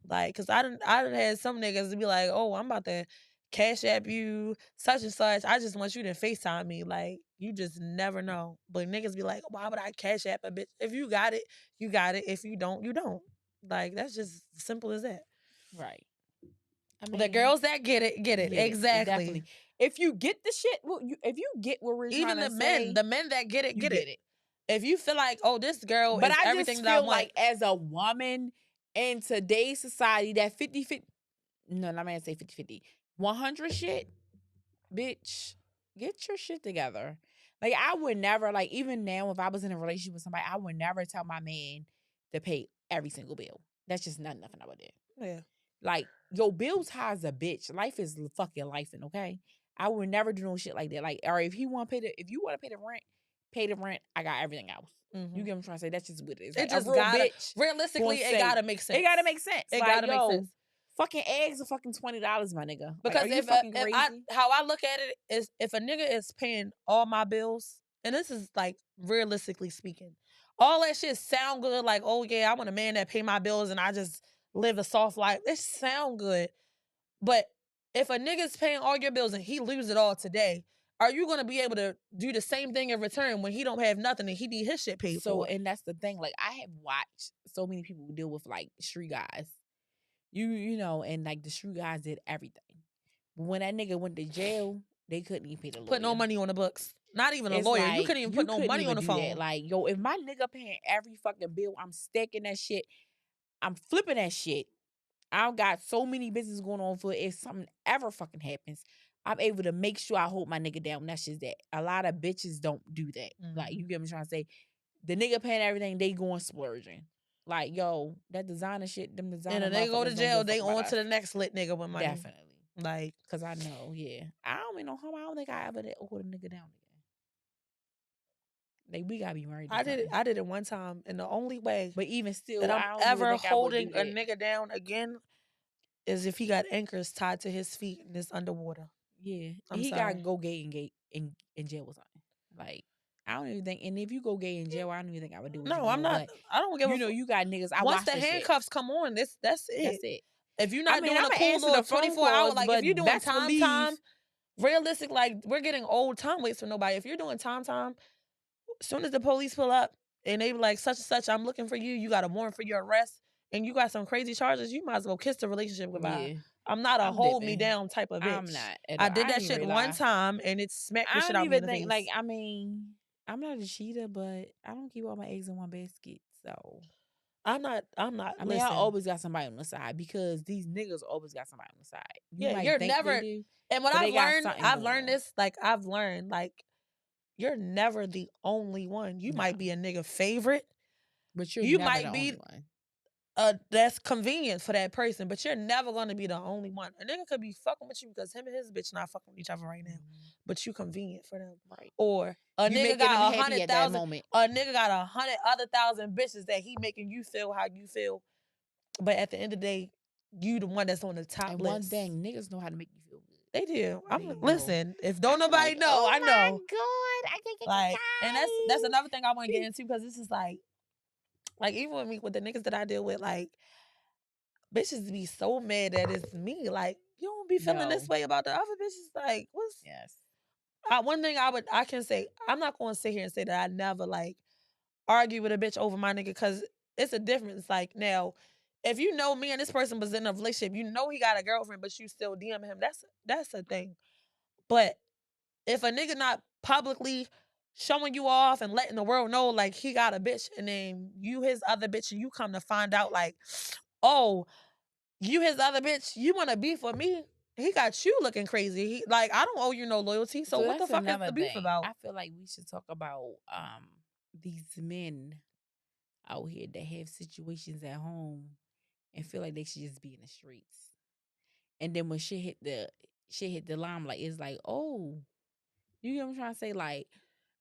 Like, cause I done had some niggas to be like, oh, I'm about to cash app you, such and such. I just want you to FaceTime me. Like, you just never know. But niggas be like, why would I cash app a bitch? If you got it, you got it. If you don't, you don't. Like, that's just simple as that. Right. I mean, the girls that get it. Exactly. Definitely. If you get the shit, if you get what we're even trying to say, the men that get it, get it. If you feel like, oh, this girl is everything that I want. Like as a woman in today's society, that 50-50, no, I'm going to say 50-50, 100 shit, bitch, get your shit together. Like, I would never, like, even now, if I was in a relationship with somebody, I would never tell my man to pay every single bill. That's just nothing I would do. Yeah. Like, yo, bills high as a bitch. Life is fucking lifing, okay? I would never do no shit like that. Like, or if you want to pay the rent. I got everything else. Mm-hmm. You get what I'm trying to say? That's just what it is. Like, it just gotta, realistically, it gotta make sense. It gotta make sense. It gotta make sense. Fucking eggs are fucking $20, my nigga. Because like, if how I look at it is, if a nigga is paying all my bills and this is like realistically speaking, all that shit sound good. Like, oh yeah, I want a man that pay my bills and I just live a soft life. It sound good, but if a nigga's paying all your bills and he loses it all today, are you gonna be able to do the same thing in return when he don't have nothing and he need his shit paid So, for? and that's the thing. Like, I have watched so many people deal with like street guys. You know, and like the street guys did everything. But when that nigga went to jail, they couldn't even pay the lawyer. Put no money on the books. Not even It's a lawyer. like, You couldn't even put no money on the do phone. that. Like, yo, if my nigga paying every fucking bill, I'm stacking that shit. I'm flipping that shit. I've got so many business going on for if something ever fucking happens, I'm able to make sure I hold my nigga down. That's just that. A lot of bitches don't do that. Like, you get me trying to say? The nigga paying everything, they going splurging. Like, yo, that designer shit, them designer And if they go to motherfuckers don't jail, give a they fuck about on to us. the next lit nigga with money. Definitely. Like, Cause I know, yeah. I don't even know how. I don't think I ever did hold a nigga down again. Like, we gotta be married. I did it one time, and the only way But even still, that I'm I don't even ever think I would holding do a that. nigga down again is if he got anchors tied to his feet and it's underwater. Yeah, I'm he sorry. got to go gay in jail or something. Like, I don't even think. And if you go gay in jail, I don't even think I would do what you No, do. I'm not. But I don't give a you know, you got niggas. I Once watch the that shit. handcuffs come on, that's it. That's it. If you're I not mean, doing I'ma a cool answer little the phone 24 hour, calls, like if but you're doing best time, believe- realistic, like we're getting old, time waits for nobody. If you're doing time, as soon as the police pull up and they be like, such and such, I'm looking for you, you got a warrant for your arrest, and you got some crazy charges, you might as well kiss the relationship goodbye. Yeah. I'm not a I'm hold me dipping. down type of bitch. I'm not at I all. did I that ain't shit even one lie. time and it smacked the I shit don't out me in even the think face. like. I mean, I'm not a cheater, but I don't keep all my eggs in one basket. So I'm not. I mean, listen, I always got somebody on the side because these niggas always got somebody on the side. You yeah, might you're think never. they do, And what but I've they got learned, something I've going learned on. this. Like I've learned, like you're never the only one. You might No. be a nigga favorite. But you're You never might the be only one. that's convenient for that person, but you're never gonna be the only one. A nigga could be fucking with you because him and his bitch not fucking with each other right now, but you convenient for them. Right. Or a You nigga making got them happy at that 100,000. moment. A nigga got 100 other thousand bitches that he making you feel how you feel, but at the end of the day, you the one that's on the top And list. one thing, niggas know how to make you feel good. They do. They know. Listen. If don't I nobody like, know, oh I my know. God, I can get Like, and that's another thing I want to get into because this is like even with me with the niggas that I deal with, like bitches be so mad that it's me. Like, you don't be feeling this way about the other bitches. Like, what's Yes. one thing I can say, I'm not gonna sit here and say that I never like argue with a bitch over my nigga because it's a difference. Like now, if you know me and this person was in a relationship, you know he got a girlfriend, but you still DM him, that's a thing. But if a nigga not publicly showing you off and letting the world know like he got a bitch and then you his other bitch and you come to find out like, oh, you his other bitch, you want to beef with me? He got you looking crazy. He like, I don't owe you no loyalty. So what the that's fuck is another the beef thing. about? I feel like we should talk about these men out here that have situations at home and feel like they should just be in the streets. And then when shit hit the limelight, it's like, oh, you get what I'm trying to say? Like,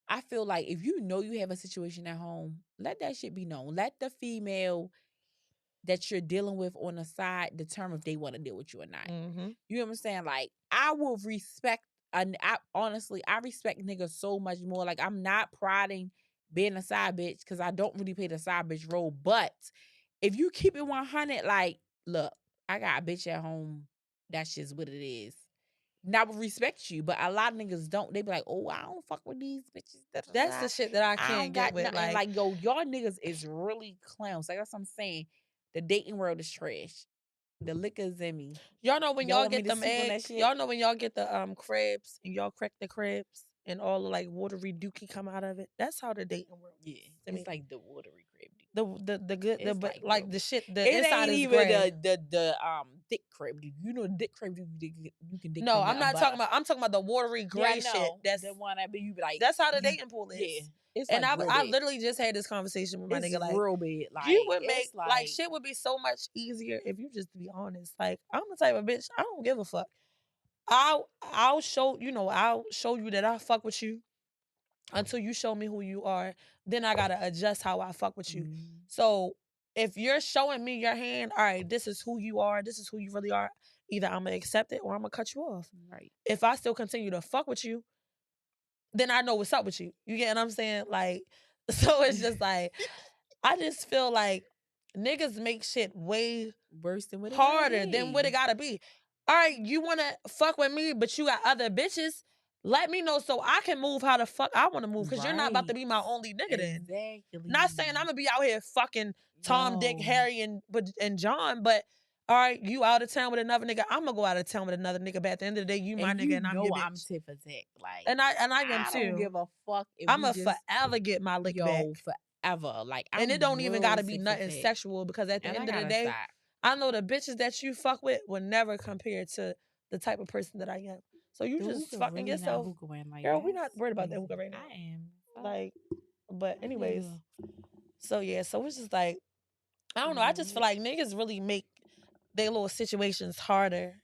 I feel like if you know you have a situation at home, let that shit be known. Let the female that you're dealing with on the side determine if they want to deal with you or not. Mm-hmm. You know what I'm saying? Like, I will respect, and honestly, I respect niggas so much more. Like, I'm not prodding being a side bitch because I don't really play the side bitch role. But if you keep it 100, like, look, I got a bitch at home. That's just what it is. And I would respect you, but a lot of niggas don't. They be like, oh, I don't fuck with these bitches. That's the shit that I can't get with. Nothing. Like, yo, y'all niggas is really clowns. Like, that's what I'm saying. The dating world is trash. The liquor's in me. Y'all know when y'all get them eggs, shit? y'all know when y'all get the crabs and y'all crack the crabs and all the like watery dookie come out of it. That's how the dating world is. Yeah, it's like the watery crab. The good It's but like, like bro, the shit the it inside ain't is even gray. the thick crab. You know, the thick crab you can dick. No, I'm not talking about. I'm talking about the watery gray shit. That's the one that you be like. That's how the dating pool is. Yeah, it's and like I literally just had this conversation with my it's nigga. Like, real bad. Like, you would make it's like shit would be so much easier if you just be honest. Like, I'm the type of bitch, I don't give a fuck. I'll show you that I fuck with you until you show me who you are. Then I gotta adjust how I fuck with you. So if you're showing me your hand, all right, this is who you are, this is who you really are. Either I'm gonna accept it or I'm gonna cut you off. Right. If I still continue to fuck with you, then I know what's up with you. You get what I'm saying? Like, so it's just like, I just feel like niggas make shit way worse than what it harder than what it gotta be. All right, you wanna fuck with me, but you got other bitches. Let me know so I can move how the fuck I wanna move. Cause you're not about to be my only nigga then. Exactly. Not saying I'm gonna be out here fucking Tom, Dick, Harry, and John, but all right, you out of town with another nigga. I'm gonna go out of town with another nigga. But at the end of the day, you my nigga and I'm your bitch. I'm tit for tat. Like, and I am too. I don't give a fuck if I'ma forever get my lick back. Forever. Like, and it don't even gotta be nothing sexual because at the end of the day, I know the bitches that you fuck with will never compare to the type of person that I am. So you just fucking really yourself. Like, girl, we're not worried about that hookah right now. I am. Like, but anyways. So yeah, so it's just like, I don't know. I just feel like niggas really make their little situations harder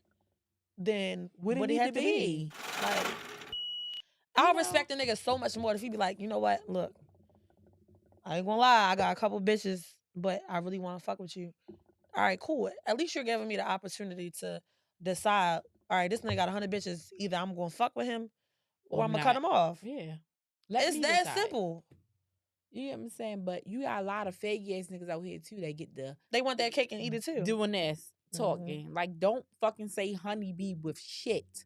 than what it had to be. Like, I'll respect a nigga so much more if he be like, you know what? Look, I ain't gonna lie, I got a couple bitches, but I really want to fuck with you. All right, cool. At least you're giving me the opportunity to decide, all right, this nigga got 100 bitches. Either I'm gonna fuck with him or I'm gonna cut him off. Yeah. It's that simple. You know what I'm saying? But you got a lot of fake ass niggas out here too that they want that cake and eat it too. Doing this, talking. Mm-hmm. Like, don't fucking say honeybee with shit.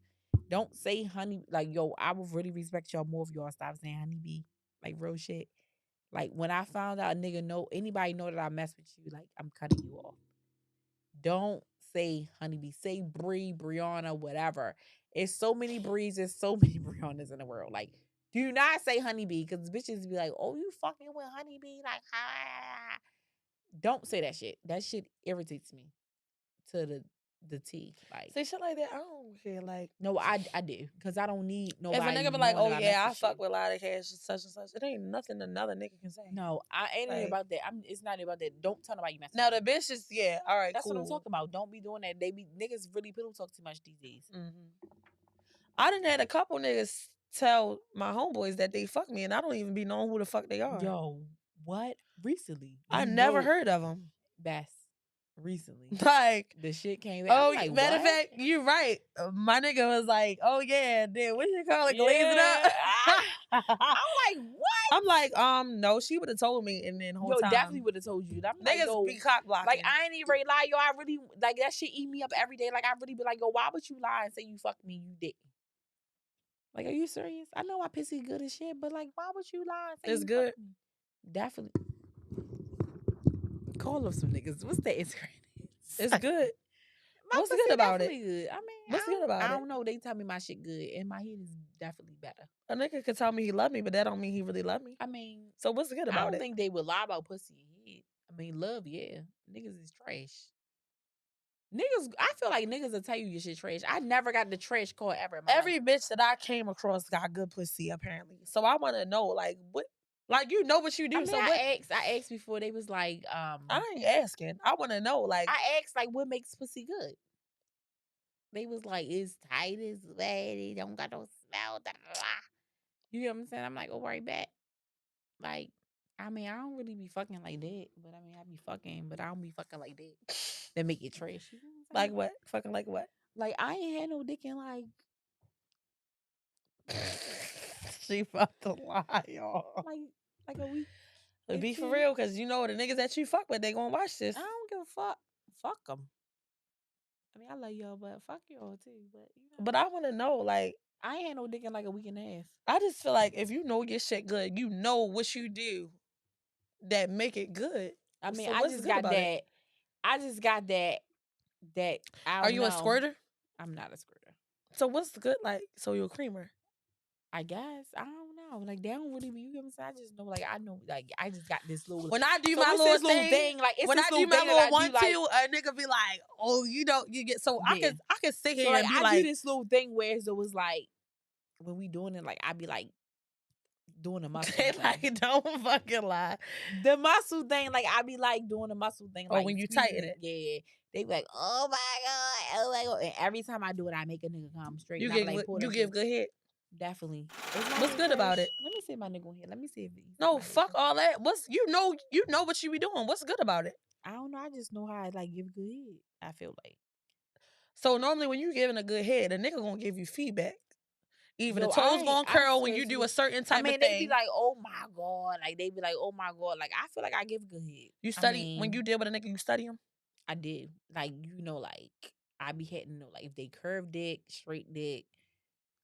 Don't say honey. Like, yo, I would really respect y'all more if y'all stop saying honeybee. Like, real shit. Like, when I found out anybody know that I mess with you, like, I'm cutting you off. Don't say honeybee. Say Bri, Brianna, whatever. It's so many Bris, there's so many Briannas in the world. Like, do not say honeybee, because bitches be like, oh, you fucking with honeybee? Like, ah. Don't say that shit. That shit irritates me to the T. Like, say shit like that. I don't care. Like, no, I do, because I don't need nobody. If a nigga be like, oh yeah, I fuck with a lot of cash, such and such, it ain't nothing another nigga can say. No, I ain't like, about that. It's not about that. Don't tell nobody you mess. Now the bitches, yeah, all right, that's cool. what I'm talking about. Don't be doing that. Niggas really pillow talk too much these days. Mm-hmm. I done had a couple niggas tell my homeboys that they fuck me, and I don't even be knowing who the fuck they are. Yo, what? Recently, I never heard of them. Best. Recently, like the shit came. Oh, like, matter of fact, you're right. My nigga was like, "Oh yeah, then what you call it, glazing up?" I'm like, what? I'm like, no, she would have told me, and then whole time, definitely would have told you. I'm niggas like, be cock blocking. Like, I ain't even ready to lie, yo. I really like that shit. Eat me up every day. Like, I really be like, yo, why would you lie and say you fucked me? You didn't. Like, are you serious? I know my pussy good as shit, but like, why would you lie and say it's good? Me? Definitely. Call up some niggas. What's that Instagram? It's good. What's good about it? Good. I mean, what's good about it? I don't know. They tell me my shit good, and my head is definitely better. A nigga could tell me he love me, but that don't mean he really love me. I mean, so what's good about it? I don't think they would lie about pussy and head. I mean, love, yeah. Niggas is trash. Niggas, I feel like niggas will tell you your shit trash. I never got the trash call ever. Every bitch that I came across got good pussy, apparently. So I want to know, like, what? Like, you know what you do. I mean, so I asked before. They was like, I ain't asking. I want to know, like, I asked, like, what makes pussy good? They was like, it's tight, it's wet, it don't got no smell. Da, da, da. You know what I'm saying? I'm like, oh, right back. Like, I mean, I don't really be fucking like that, but I mean, I be fucking, but I don't be fucking like that. That make it trash. You know what like what? Fucking like what? Like, I ain't had no dick in like. She about to lie, y'all. Like a week. To be for real, because you know the niggas that you fuck with, they gonna watch this. I don't give a fuck. Fuck them. I mean, I love y'all, but fuck y'all too. But you know. But I want to know, like, I ain't had no dick in like a week and a half. I just feel like if you know your shit good, you know what you do that make it good. I mean, so I just got that. It? I just got that. Are you a squirter? I'm not a squirter. So what's good? Like, so you're a creamer? I guess. I don't know. Like, they don't really be, you know what I'm saying? I just know, like, I know, like, I just got this little. When I do my little thing, like, it's when I do my little 1-2, a nigga be like, oh, you know, you get, so yeah. I can sit here and be like. I do this little thing where it was like, when we doing it, like, I be like, doing the muscle thing. Like, don't fucking lie. The muscle thing, like, I be like doing the muscle thing. Like, when you tighten it. Yeah. They be like, oh my God. And every time I do it, I make a nigga come straight. You give good hit. Definitely. What's good about it? Let me see if my nigga on here. Let me see if he's. No, fuck all that. You know what you be doing. What's good about it? I don't know. I just know how I like give good head. I feel like. So normally when you giving a good head, a nigga gonna give you feedback. Either Yo, the toes gonna curl when swear you to do you. a certain type I mean, of they thing. be like, oh my God. Like, they be like, oh my God. Like, I feel like I give good head. You study, when you deal with a nigga, you study him? I did. Like, like, I be hitting, like, if they curve dick, straight dick,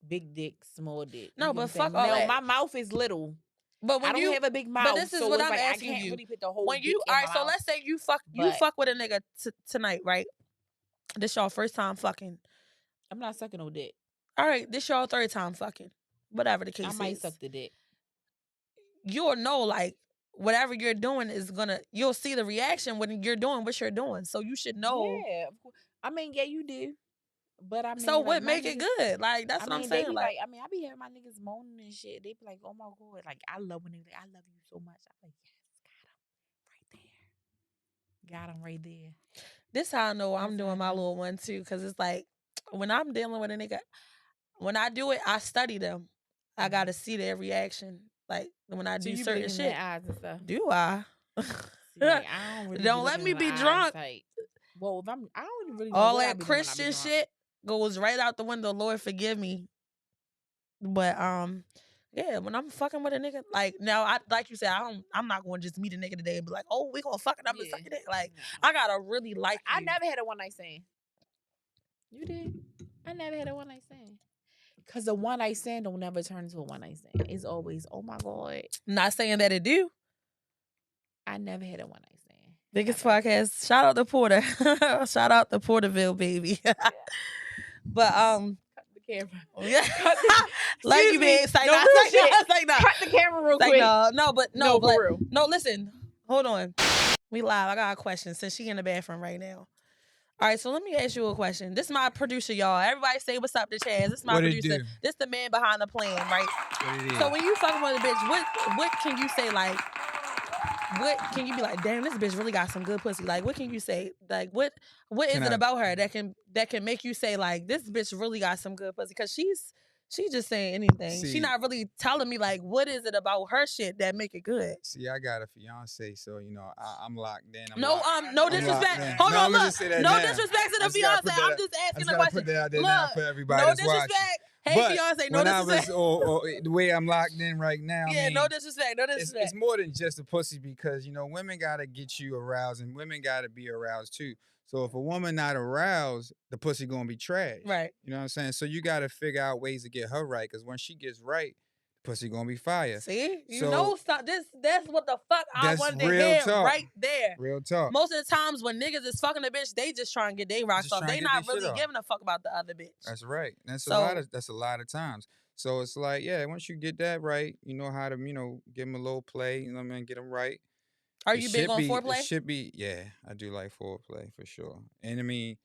big dick, small dick. No, You get but what I'm saying? fuck all that. My mouth is little. But when I don't have a big mouth. But this is so what it's I'm like, asking I can't you. really put the whole When dick you, in all my right, so mouth. let's say you fuck with a nigga tonight, right? This y'all first time fucking. I'm not sucking no dick. All right, this y'all third time fucking. Whatever the case I is. might suck the dick. You'll know, like, whatever you're doing is gonna, you'll see the reaction when you're doing what you're doing. So you should know. Yeah, of course. I mean, yeah, you do. But I mean, So like, what my make it niggas, good? Like, that's I what I'm mean, saying. they be Like, I be having my niggas moaning and shit. They be like, oh my God. Like, I love when they like, I love you so much. I'm like, yes, got him right there. this how I know I'm That's how I doing my know. little one too. Cause it's like, when I'm dealing with a nigga, when I do it, I study them. I gotta see their reaction. Like, when I So do you certain believe in shit. their eyes and stuff. Do I? See, like, I don't really Don't be let looking me in be the eyes, drunk. like, well, if I don't really know All what I that be doing when I be Christian drunk. shit goes right out the window. Lord forgive me. But yeah, when I'm fucking with a nigga, like, now, I like you said, I'm not going to just meet a nigga today and be like, oh, we gonna fuck it up and suck it in. Like, No. I gotta really like I you. never had a one night stand. You did? I never had a one night stand. Cause the one night stand don't never turn into a one night stand. It's always, oh my God. Not saying that it do. I never had a one night stand. Biggest Never. podcast. Shout out to Porter. Shout out to Porterville, baby. But Cut the camera. yeah. Cut the, Like excuse you me. being say No nah, real say shit. nah, say nah. Cut the camera real Say quick. no, but No, but for real. no, listen. Hold on. We live. I got a question since she in the bathroom right now. All right, so let me ask you a question. This is my producer, y'all. Everybody say what's up to Chaz. This is my What it producer. do? This the man behind the plan, right? What it is? So when you fucking with a bitch, what can you say, like, what can you be like, damn, this bitch really got some good pussy? Like, what can you say? Like, what is Can it I- about her that can make you say, like, this bitch really got some good pussy? Because she's just saying anything. She See- not really telling me, like, what is it about her shit that make it good? See, I got a fiance, so I'm locked in. No I'm disrespect. locked in. Hold No, on, I'ma look. just say that No now. disrespect to I the just gotta fiance. put that I'm out- just I asking just a gotta question. put that out there now Look, for everybody no that's watching. disrespect. Hey, But fiance, no when I disrespect. was, or the way I'm locked in right now, I Yeah, mean, no disrespect. No it's disrespect. more than just a pussy because women gotta get you aroused and women gotta be aroused too. So if a woman not aroused, the pussy gonna be trash. Right. You know what I'm saying? So you gotta figure out ways to get her right because when she gets right, the pussy gonna be fire. See, you So- know, that's what the fuck I That's wanted to real hear talk. right there. Real talk. Most of the times when niggas is fucking a bitch, they just trying to get their rocks Just off. trying They to get not their shit really off. giving a fuck about the other bitch. That's right. That's So- that's a lot of times. So it's like, yeah, once you get that right, you know how to, give them a little play, you know what I mean, get them right. Are It you big should on be- foreplay? It should be, yeah, I do like foreplay for sure. And I mean,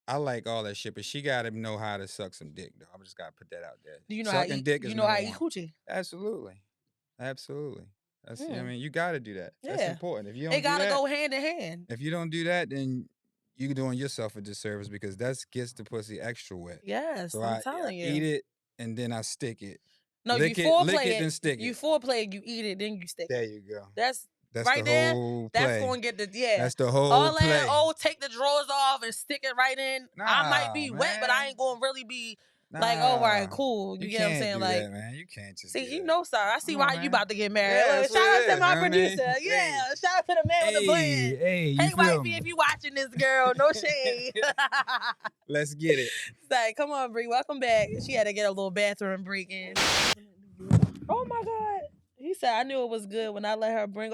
I like all that shit, but she gotta know how to suck some dick, though. I just gotta put that out there. Do you know Sucking how to eat? dick You is know how to number eat one. coochie? Absolutely. Absolutely. That's I Mm. mean, you gotta do that. That's Yeah. important. If you don't They do gotta that, go hand in hand. if you don't do that, then you're doing yourself a disservice because that gets the pussy extra wet. Yes, So I'm I telling you. eat it and then I stick it. No, lick you it, foreplay lick it. it, then stick You it. foreplay, you eat it, then you stick There it. you go. That's That's right the there. whole That's play. gonna get the That's the whole all play. that. Oh, take the drawers off and stick it right in. I might be Nah, wet, but I man. ain't gonna really be like, oh, all right, Nah, cool. You get what I'm can't saying? do Like, that, man. You can't just see, do he that. knows, sir. I see Come why on, you man. about to get married. Yeah, Look, that's shout what out it to is, my you know what I mean? producer. Yeah, shout out to the man with the plan. Hey, you Hey, feel wifey, me? if you watching this, girl, no shade. Let's get it. Like, come on, Bri, welcome back. She had to get a little bathroom break in. Oh my God. He said, I knew it was good when I let her bring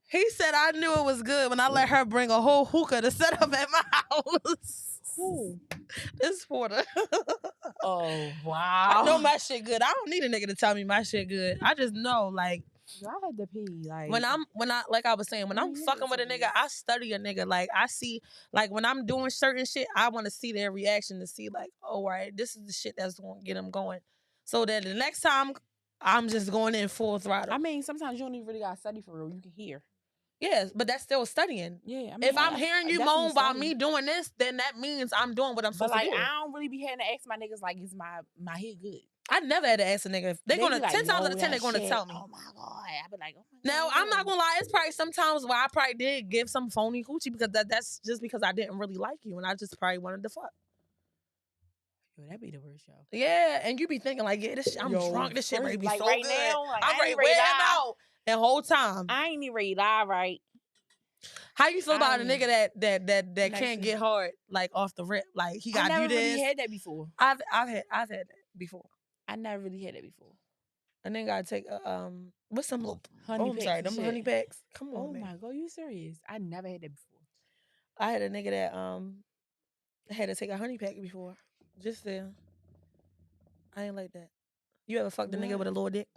He said, I knew it was good when I let her bring a whole hookah to set up at my house. Who? This Porter. Oh, wow. I know my shit good. I don't need a nigga to tell me my shit good. I just know, like, I had to pee. Like, when I like I was saying, when I I'm mean, fucking with a niggas nigga, I study a nigga. Like, I see, like, when I'm doing certain shit, I want to see their reaction to see, like, oh, all right, this is the shit that's going to get them going. So that the next time, I'm just going in full throttle. I mean, sometimes you don't even really got to study for real. You can hear. Yes, but that's still studying. Yeah. I mean, If I'm hearing you definitely moan about study. me doing this, then that means I'm doing what I'm But supposed like, to do. I don't really be having to ask my niggas like, is my head good? I never had to ask a nigga. If they're They gonna be like, 10 times out "No, of 10, they're that gonna shit. tell me. Oh my God. I be like, oh my God. Now, I'm not gonna lie, it's probably sometimes where I probably did give some phony coochie because that's just because I didn't really like you and I just probably wanted to fuck. Yo, that'd be the worst, yo. Yeah, and you be thinking like, yeah, this shit, I'm drunk. This shit first, ready to be like, so right good. now, like, I'm I ready ain't to wear ready to him lie. out. The whole time. I ain't even ready to lie, right? How you feel about a ain't- nigga that Next can't to- get hard like off the rip? Like he I got to never do this. really had that before. I've had that before. I never really had that before. And then gotta take what's some little Honey I'm packs sorry, and them shit. honey packs. Come on, Oh man. my god, you serious? I never had that before. I had a nigga that had to take a honey pack before. Just there. I ain't like that. You ever fucked a nigga with a little dick?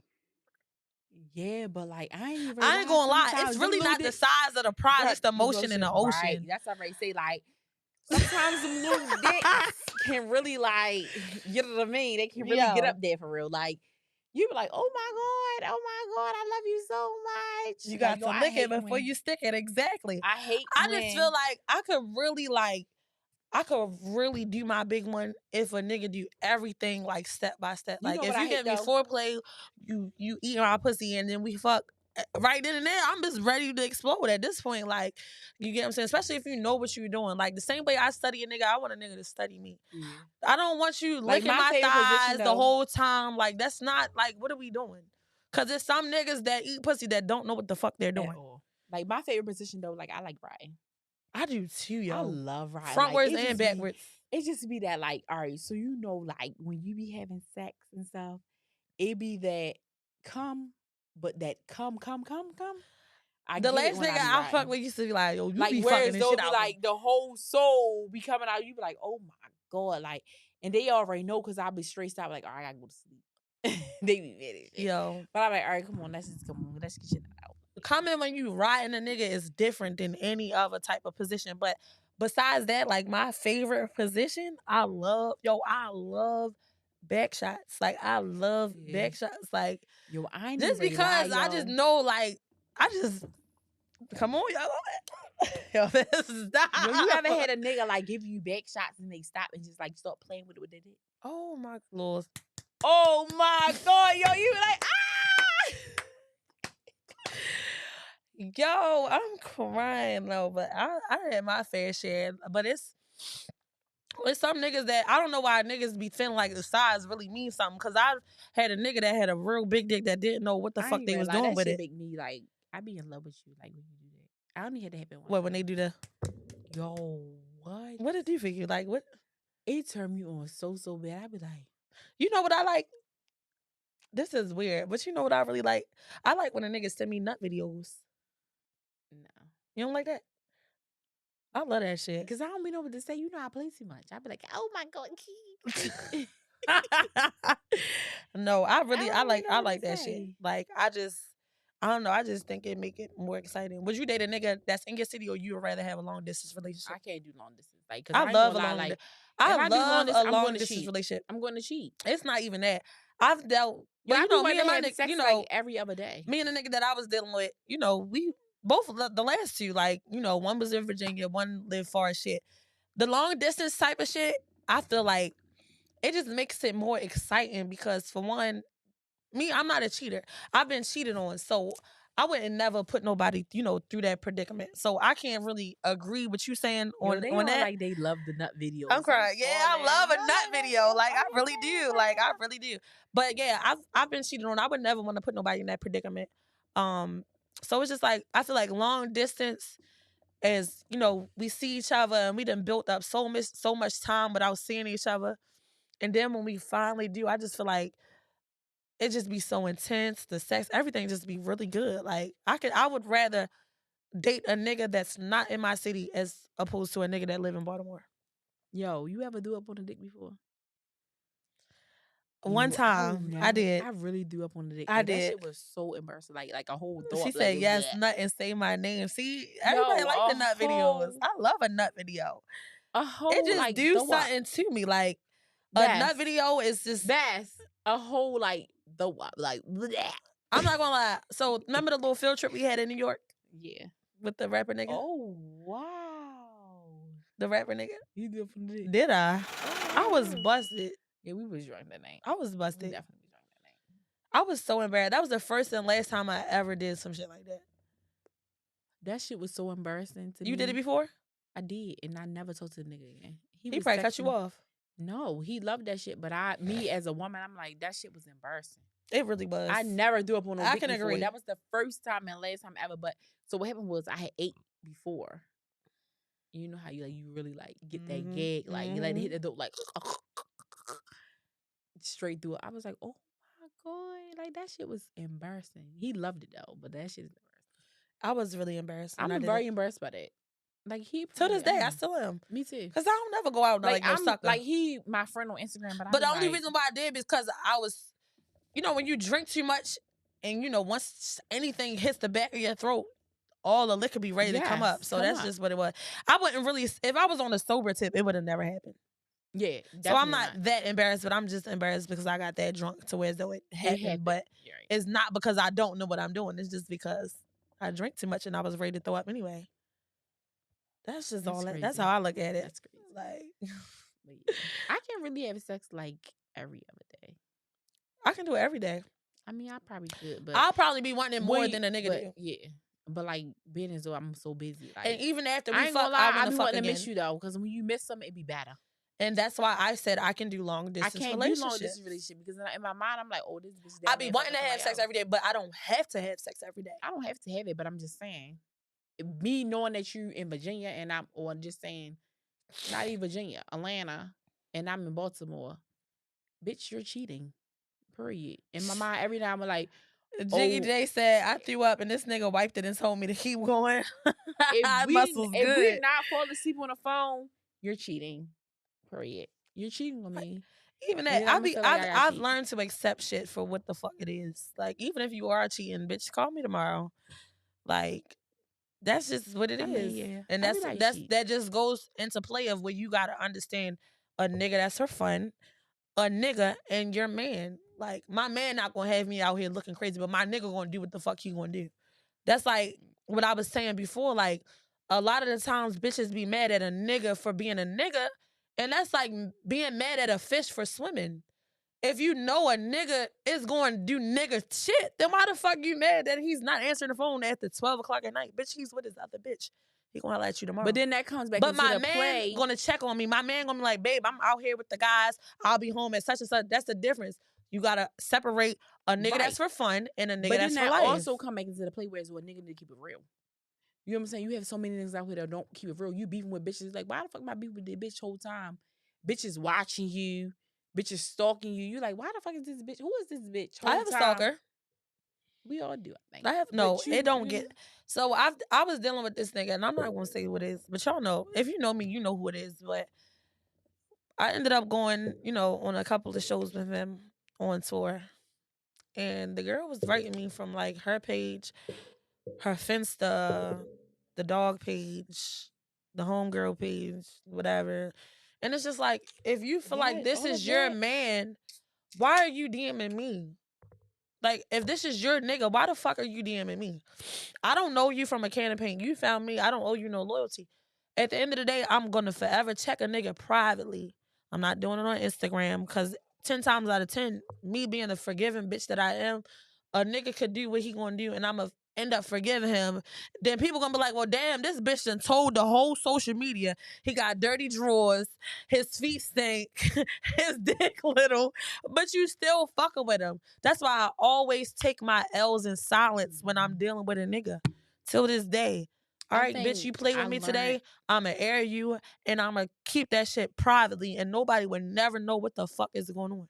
Yeah, but like I ain't even. I ain't gonna lie. It's really not the size of the prize. It's the motion in the ocean. Right. That's what I say. Like sometimes some little dicks can really like, you know what I mean? They can really get up there for real. Like you be like, oh my god, I love you so much. You got like, to lick it before you stick it. Exactly. I hate. I just feel like I could really do my big one if a nigga do everything like step by step. You Like know if what I you hate, give me though? foreplay, you eat my pussy and then we fuck right then and there. I'm just ready to explode at this point. Like you get what I'm saying? Especially if you know what you're doing. Like the same way I study a nigga, I want a nigga to study me. Yeah. I don't want you Like, licking my my favorite thighs position, the though- whole time. Like that's not like what are we doing? Cause there's some niggas that eat pussy that don't know what the fuck they're At doing. all. Like my favorite position though, like I like riding. I do too, yo. I love riding. Frontwards like, and backwards. It just be that like, all right, so you know, like when you be having sex and stuff, it be that come, but that come. I The get it last when nigga I be I fuck riding. with used to be like, yo, you Like be whereas fucking this they'll shit be out. like the whole soul be coming out. You be like, oh my god, like, and they already know because I be straight stop like, all right, I gotta go to sleep. They be mad as shit. Yo, But I'm like, all right, come on, let's get shit out. coming when you riding a nigga is different than any other type of position. But besides that, like my favorite position, I love back shots. Like I love back shots. Like Yo, I ain't just even because lie, I just know, like I just come on, y'all. Yo, this is not. Yo, you ever had a nigga like give you back shots and they stop and just like start playing with it with their dick? Oh my lord. Oh my god, yo, you like Yo, I'm crying though, but I had my fair share. But it's some niggas that I don't know why niggas be feeling like the size really means something. Cause I had a nigga that had a real big dick that didn't know what the fuck they was doing that with shit it. make me like I be in love with you like when you do that. I only had to happen once. What when they do the? Yo, what? What did you for you? Like what? It turned me on so bad. I be like, You know what I like? This is weird, but you know what I really like? I like when a nigga send me nut videos. no. You don't like that? I love that shit. Because I don't be know what to say. You know I play too much. I be like, oh my god, key. No, I like what to that shit. say. Like I don't know. I just think it make it more exciting. Would you date a nigga that's in your city, or you would rather have a long distance relationship? I can't do long distance. Like, cause I love a long. like, I if do love distance, a I'm long going to distance cheat. relationship. I'm going to cheat. It's not even that. I've dealt. But Well, you you know, want me and to my have nigga. sex You know, like every other day. me and the nigga that I was dealing with. You know, we both the last two. Like, you know, one was in Virginia, one lived far as shit. The long distance type of shit, I feel like it just makes it more exciting because for one, me, I'm not a cheater. I've been cheated on, so I wouldn't never put nobody, you know, through that predicament. So I can't really agree with you saying on that. Like they love the nut videos. I'm crying. Yeah, I love a nut video. Like I really do. Like I really do. But yeah, I've been cheated on. I would never want to put nobody in that predicament. So it's just like I feel like long distance is, you know, we see each other and we done built up so much time without seeing each other. And then when we finally do, I just feel like it just be so intense. The sex, everything just be really good. Like I would rather date a nigga that's not in my city as opposed to a nigga that live in Baltimore. Yo, you ever do up on a dick before? One time, I did. I really do up on the dick. I Like, did. That shit was so embarrassing. Like a whole thought. She like, said yes, bleh. nut and say my name. See, everybody like the nut videos. I love a nut video. A whole It just like do throw up. something to me. Like a Best. nut video is just Best. A whole like throw up. Like bleh. I'm not gonna lie. So remember the little field trip we had in New York Yeah. with the rapper nigga? Oh wow. The rapper nigga? You did up on the dick. Did I? I was Oh. busted. Yeah, we was drunk that night. I was We busted. definitely was drunk that night. I was so embarrassed. That was the first and last time I ever did some shit like that. That shit was so embarrassing to me. You did it before? I did, and I never told to the nigga again. He was probably cut you texting- off. No, he loved that shit. But me as a woman, I'm like, that shit was embarrassing. It really was. I never threw up on no I dick can before. agree. That was the first time and last time ever. But so what happened was I had ate before. You know how you really like get that gag, like you let it hit the dope like straight through it. I was like, oh my God, like that shit was embarrassing. He loved it though, but that shit is embarrassing. I was really embarrassed. When I I'm did very it. embarrassed by that. Like he To this day, I still am. Me too. Cause I don't never go out like no I'm sucker. like he my friend on Instagram, but the only reason why I did is because I was, when you drink too much, and once anything hits the back of your throat, all the liquor be ready to come up. So that's just what it was. I wouldn't really, if I was on a sober tip, it would have never happened. Yeah. So I'm not that embarrassed, but I'm just embarrassed because I got that drunk to where as though it happened. But it's not because I don't know what I'm doing. It's just because I drink too much and I was ready to throw up anyway. That's just all that. That's how I look at it. That's crazy. Like, I can't really have sex like every other day. I can do it every day. I mean, I probably could, but I'll probably be wanting it more than a nigga do. Yeah. But like being as though I'm so busy. Like, and even after we I ain't fuck, gonna lie, I be fuck wanting again. to miss you though, because when you miss something, it be better. And that's why I said I can do long distance I can't relationships. do long distance relationship because in my mind I'm like, oh, this bitch. I be wanting to have sex every day, but I don't have to have sex every day. I don't have to have it, but I'm just saying, me knowing that you in Virginia and or just saying, not even Virginia, Atlanta, and I'm in Baltimore, bitch, you're cheating. Period. In my mind, every time I'm like, Jiggy J said, I threw up and this nigga wiped it and told me to keep going. if we good. not fall asleep on the phone, you're cheating. Period. You're cheating on me. Even that, I've learned to accept shit for what the fuck it is. Like, even if you are cheating, bitch, call me tomorrow. Like, that's just what it is. Mean, yeah. And that just goes into play of where you gotta understand a nigga that's for fun, a nigga and your man. Like, my man not gonna have me out here looking crazy, but my nigga gonna do what the fuck he gonna do. That's like what I was saying before. Like, a lot of the times bitches be mad at a nigga for being a nigga, and that's like being mad at a fish for swimming. If you know a nigga is going to do nigga shit, then why the fuck you mad that he's not answering the phone after 12 o'clock at night? Bitch, he's with his other bitch. He gonna holler at you tomorrow. But then that comes back into the play. But my man gonna check on me. My man gonna be like, babe, I'm out here with the guys. I'll be home at such and such. That's the difference. You gotta separate a nigga that's for fun and a nigga that's for life. But then that also come back into the play where it's a nigga need to keep it real. You know what I'm saying? You have so many niggas out here that don't keep it real. You beefing with bitches. Like, why the fuck am I beefing with this bitch whole time? Bitches watching you. Bitches stalking you. You like, why the fuck is this bitch? Who is this bitch? I have a stalker. We all do, I think. I have it don't get. So I was dealing with this nigga, and I'm not gonna say who it is, but y'all know. If you know me, you know who it is. But I ended up going, on a couple of shows with him on tour, and the girl was writing me from like her page, her Finsta, the dog page, the homegirl page, whatever. And it's just like, if you feel like this is your man, why are you DMing me? Like, if this is your nigga, why the fuck are you DMing me? I don't know you from a can of paint. You found me. I don't owe you no loyalty. At the end of the day, I'm going to forever check a nigga privately. I'm not doing it on Instagram because 10 times out of 10, me being the forgiving bitch that I am, a nigga could do what he going to do and I'm going to end up forgiving him. Then people going to be like, well, damn, this bitch done told the whole social media he got dirty drawers, his feet stink, his dick little, but you still fucking with him. That's why I always take my L's in silence when I'm dealing with a nigga. Till this day. All right, bitch, you play with me today, I'ma air you and I'ma keep that shit privately and nobody would never know what the fuck is going on.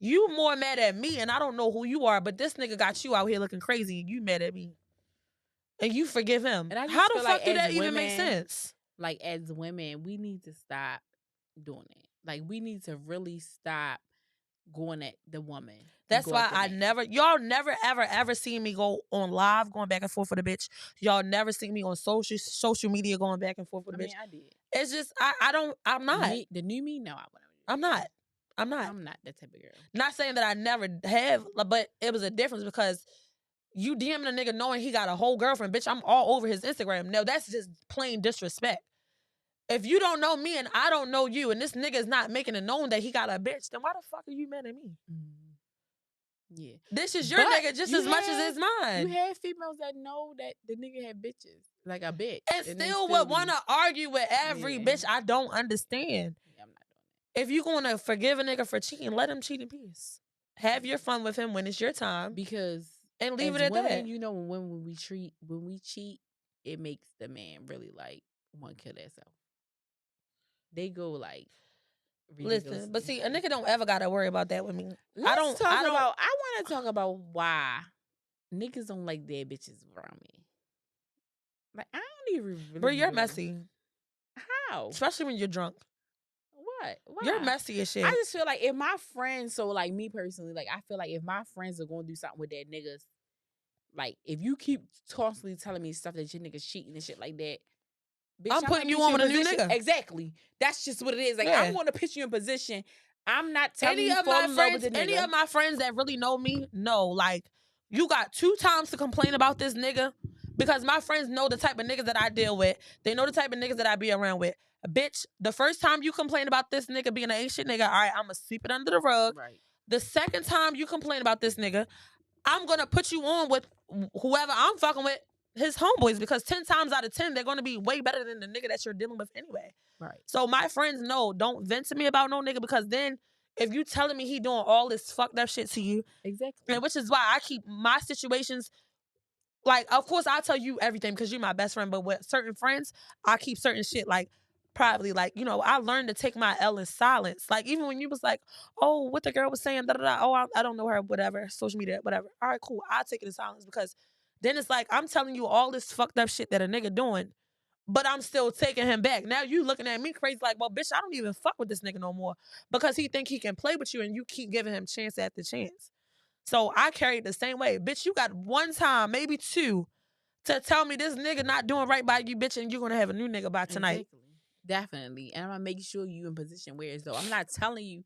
You more mad at me and I don't know who you are, but this nigga got you out here looking crazy and you mad at me. And you forgive him. And how the fuck do that even make sense? Like, as women, we need to stop doing it. Like, we need to really stop going at the woman. That's why y'all never, ever, ever seen me go on live going back and forth with a bitch. Y'all never seen me on social media going back and forth with a bitch. I did. It's just, I'm not. The new me? No, I'm not. I'm not that type of girl. Not saying that I never have, but it was a difference because you DMing a nigga knowing he got a whole girlfriend. Bitch, I'm all over his Instagram. No, that's just plain disrespect. If you don't know me and I don't know you and this nigga is not making it known that he got a bitch, then why the fuck are you mad at me? Yeah. This is your nigga just as much as it's mine. You have females that know that the nigga had bitches. Like a bitch. And still would want to argue with every bitch. I don't understand. Yeah, I'm not doing if you going to forgive a nigga for cheating, let him cheat in peace. Have your fun with him when it's your time. Because and leave as it at women, that. you know, when we cheat, it makes the man really like want to kill themselves. They go like Listen, but ridiculously see, a high. nigga don't ever got to worry about that with me. I Let's talk don't. about. I want to talk about why niggas don't like their bitches around me. Like I don't even really. Bri, you're know. messy. How? Especially when you're drunk. What? Why? You're messy as shit. I just feel like if my friends, so like me personally, like I feel like if my friends are going to do something with their niggas, like if you keep constantly telling me stuff that your niggas cheating and shit like that, bitch, I'm putting gonna you put on with a in new position. nigga. Exactly. That's just what it is. Like Yeah. I'm going to put you in position. I'm not telling Any you of fall my in love friends, with the nigga. any of my friends that really know me know, like, you got 2 times to complain about this nigga, because my friends know the type of niggas that I deal with. They know the type of niggas that I be around with. Bitch, the first time you complain about this nigga being an ain't shit nigga, all right, I'm gonna sweep it under the rug. Right. The second time you complain about this nigga, I'm gonna put you on with whoever I'm fucking with, his homeboys, because 10 times out of 10, they're gonna be way better than the nigga that you're dealing with anyway. Right. So my friends know, don't vent to me about no nigga, because then if you telling me he doing all this fucked up shit to you, Exactly. and which is why I keep my situations, like, of course I'll tell you everything because you're my best friend, but with certain friends, I keep certain shit like privately. Like, you know, I learned to take my L in silence. Like, even when you was like, oh, what the girl was saying, da da da, oh, I don't know her, whatever, social media, whatever. All right, cool. I'll take it in silence, because then it's like I'm telling you all this fucked up shit that a nigga doing, but I'm still taking him back. Now you looking at me crazy like, well, bitch, I don't even fuck with this nigga no more, because he think he can play with you and you keep giving him chance after chance. So I carry it the same way. Bitch, you got 1 time, maybe 2, to tell me this nigga not doing right by you, bitch, and you're going to have a new nigga by tonight. Exactly. Definitely. And I'm going to make sure you in position where as though I'm not telling you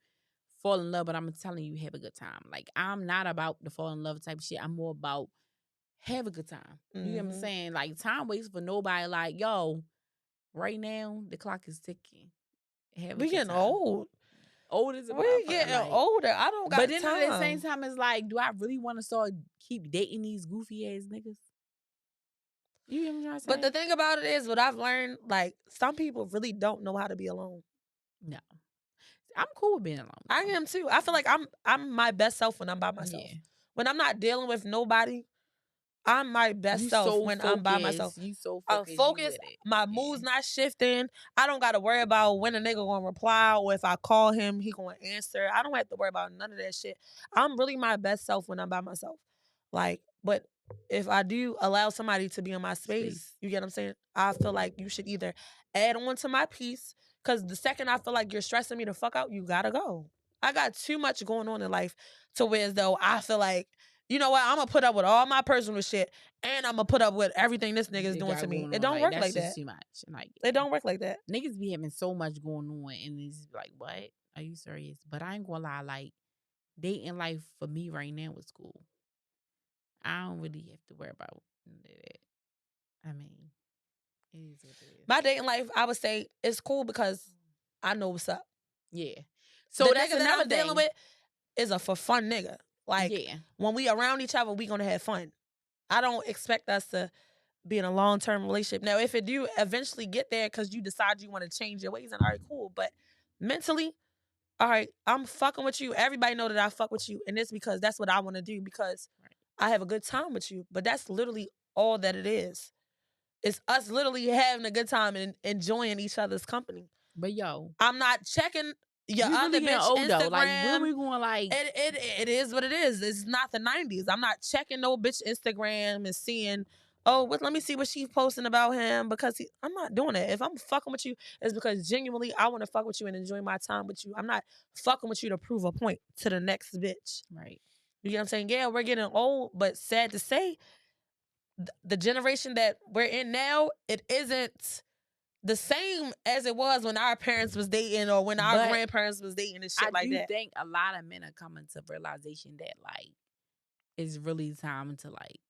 fall in love, but I'm telling you have a good time. Like, I'm not about the fall in love type of shit. I'm more about have a good time. You get what I'm saying? Like, time waits for nobody. Like, yo, right now, the clock is ticking. We getting old. Old as a We getting older. I don't got time. But then at the same time, it's like, do I really want to start keep dating these goofy ass niggas? You know what I'm trying to say? But the thing about it is, what I've learned, like, some people really don't know how to be alone. No. I'm cool with being alone. I am too. I feel like I'm my best self when I'm by myself. Yeah. When I'm not dealing with nobody, I'm my best self when I'm by myself. You so I'm focused. focused. My mood's not shifting. I don't got to worry about when a nigga gonna reply, or if I call him, he gonna answer. I don't have to worry about none of that shit. I'm really my best self when I'm by myself. Like, but if I do allow somebody to be in my space, you get what I'm saying? I feel like you should either add on to my peace, because the second I feel like you're stressing me the fuck out, you gotta go. I got too much going on in life to where as though I feel like, you know what, I'm gonna put up with all my personal shit, and I'm gonna put up with everything this nigga's doing to me. It don't work like that. Too much. Like, it don't work like that. Niggas be having so much going on, and it's like, what? Are you serious? But I ain't gonna lie, like, dating life for me right now is cool. I don't really have to worry about that. I mean, it is what it is. My dating life, I would say, is cool because I know what's up. Yeah. So the that's nigga another that I'm thing. dealing with is a for fun nigga. Like, when we around each other, we gonna have fun. I don't expect us to be in a long-term relationship. Now, if it do eventually get there because you decide you want to change your ways, then all right, cool. But mentally, all right, I'm fucking with you. Everybody know that I fuck with you. And it's because that's what I want to do, because I have a good time with you. But that's literally all that it is. It's us literally having a good time and enjoying each other's company. But yo, I'm not checking your we other really bitch old, Instagram. though. Like, when we going, like, it is what it is. It's not the 90s. I'm not checking no bitch Instagram and seeing, oh, let me see what she's posting about him, because I'm not doing it. If I'm fucking with you, it's because genuinely I want to fuck with you and enjoy my time with you. I'm not fucking with you to prove a point to the next bitch. Right. You get what I'm saying? Yeah, we're getting old, but sad to say, the generation that we're in now, it isn't the same as it was when our parents was dating, or when our grandparents was dating and shit like that. I do think a lot of men are coming to realization that, like, it's really time to, like,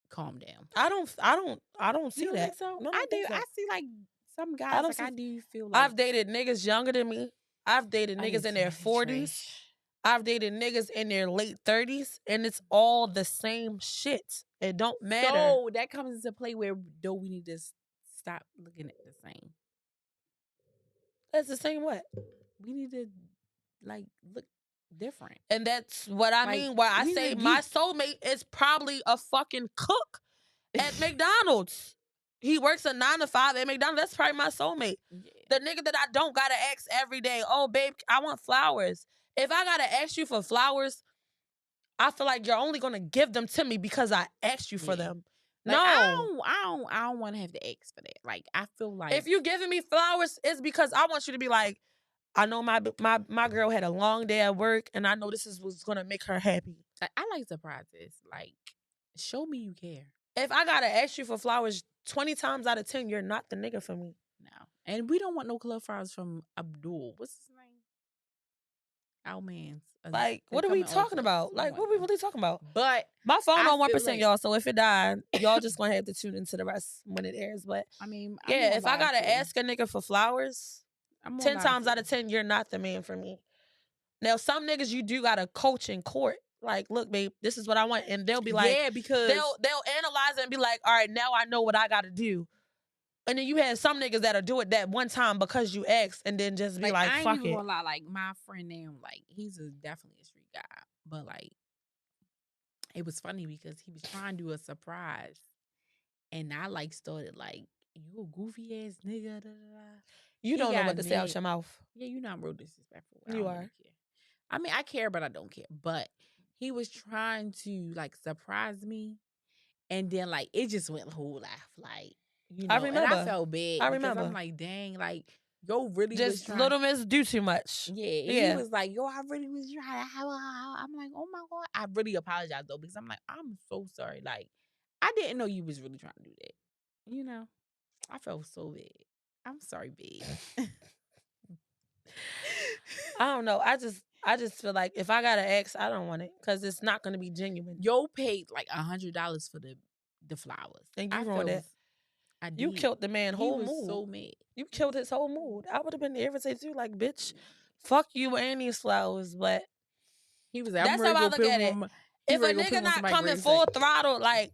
calm down. I don't see you that. Think so? No, I do. So. I see, like, some guys, I do feel like I've dated niggas younger than me. I've dated niggas in their 40s. I've dated niggas in their late 30s, and it's all the same shit. It don't matter. So that comes into play where, though, we need to stop looking at the same. That's the same what? we need to like look different. And that's what I Like, mean. Why I he's say a my geek. soulmate is probably a fucking cook at McDonald's. He works a 9 to 5 at McDonald's. That's probably my soulmate. Yeah. The nigga that I don't gotta ask every day. Oh, babe, I want flowers. If I gotta ask you for flowers, I feel like you're only gonna give them to me because I asked you for Yeah. them. Like, No, I don't want to have to ask for that. Like, I feel like if you giving me flowers, it's because I want you to be like, I know my girl had a long day at work, and I know this is what's gonna make her happy. I like surprises. Like, show me you care. If I gotta ask you for flowers 20 times out of 10, you're not the nigga for me. No, and we don't want no club flowers from Abdul. What's his name? Our man's. Like, They what are come we in all talking colors. about? We Like, don't what want we them. really talking about? But My phone I on 1%, feel like- y'all. So if it died, y'all just gonna have to tune into the rest when it airs. But I mean, yeah, if I gotta ask a nigga for flowers, 10 times out of 10, you're not the man for me. Now, some niggas you do gotta coach and court. Like, look, babe, this is what I want, and they'll be like, yeah, because they'll analyze it and be like, all right, now I know what I gotta do. And then you have some niggas that'll do it that one time because you asked, and then just be like I ain't fuck even it. gonna lie. Like, my friend now, like, he's definitely a street guy, but like, it was funny because he was trying to do a surprise, and I like started like, you a goofy ass nigga. Da, da, da. You He don't know got what to say out mad. your mouth. Yeah, you know I'm real disrespectful. I You don't are. really care. I mean, I care, but I don't care. But he was trying to like surprise me, and then like it just went whole laugh, like, you know. I And I remember. felt bad I because remember. I'm like, dang, like yo really was Just trying. little miss do too much. Yeah, and Yeah. he was like, yo, I really was trying. I'm like, oh my God. I really apologize though, because I'm like, I'm so sorry. Like, I didn't know you was really trying to do that. You know, I felt so bad. I'm sorry, babe. I don't know. I just feel like if I gotta ask, I don't want it because it's not gonna be genuine. Yo paid like $100 for the flowers. And you I ruined it. I did. You killed the man He whole was mood. so mad. You killed his whole mood. I would have been irritated too. Like, bitch, fuck you and these flowers. But He was like, that's how I look at it. If a nigga not coming full throttle, like,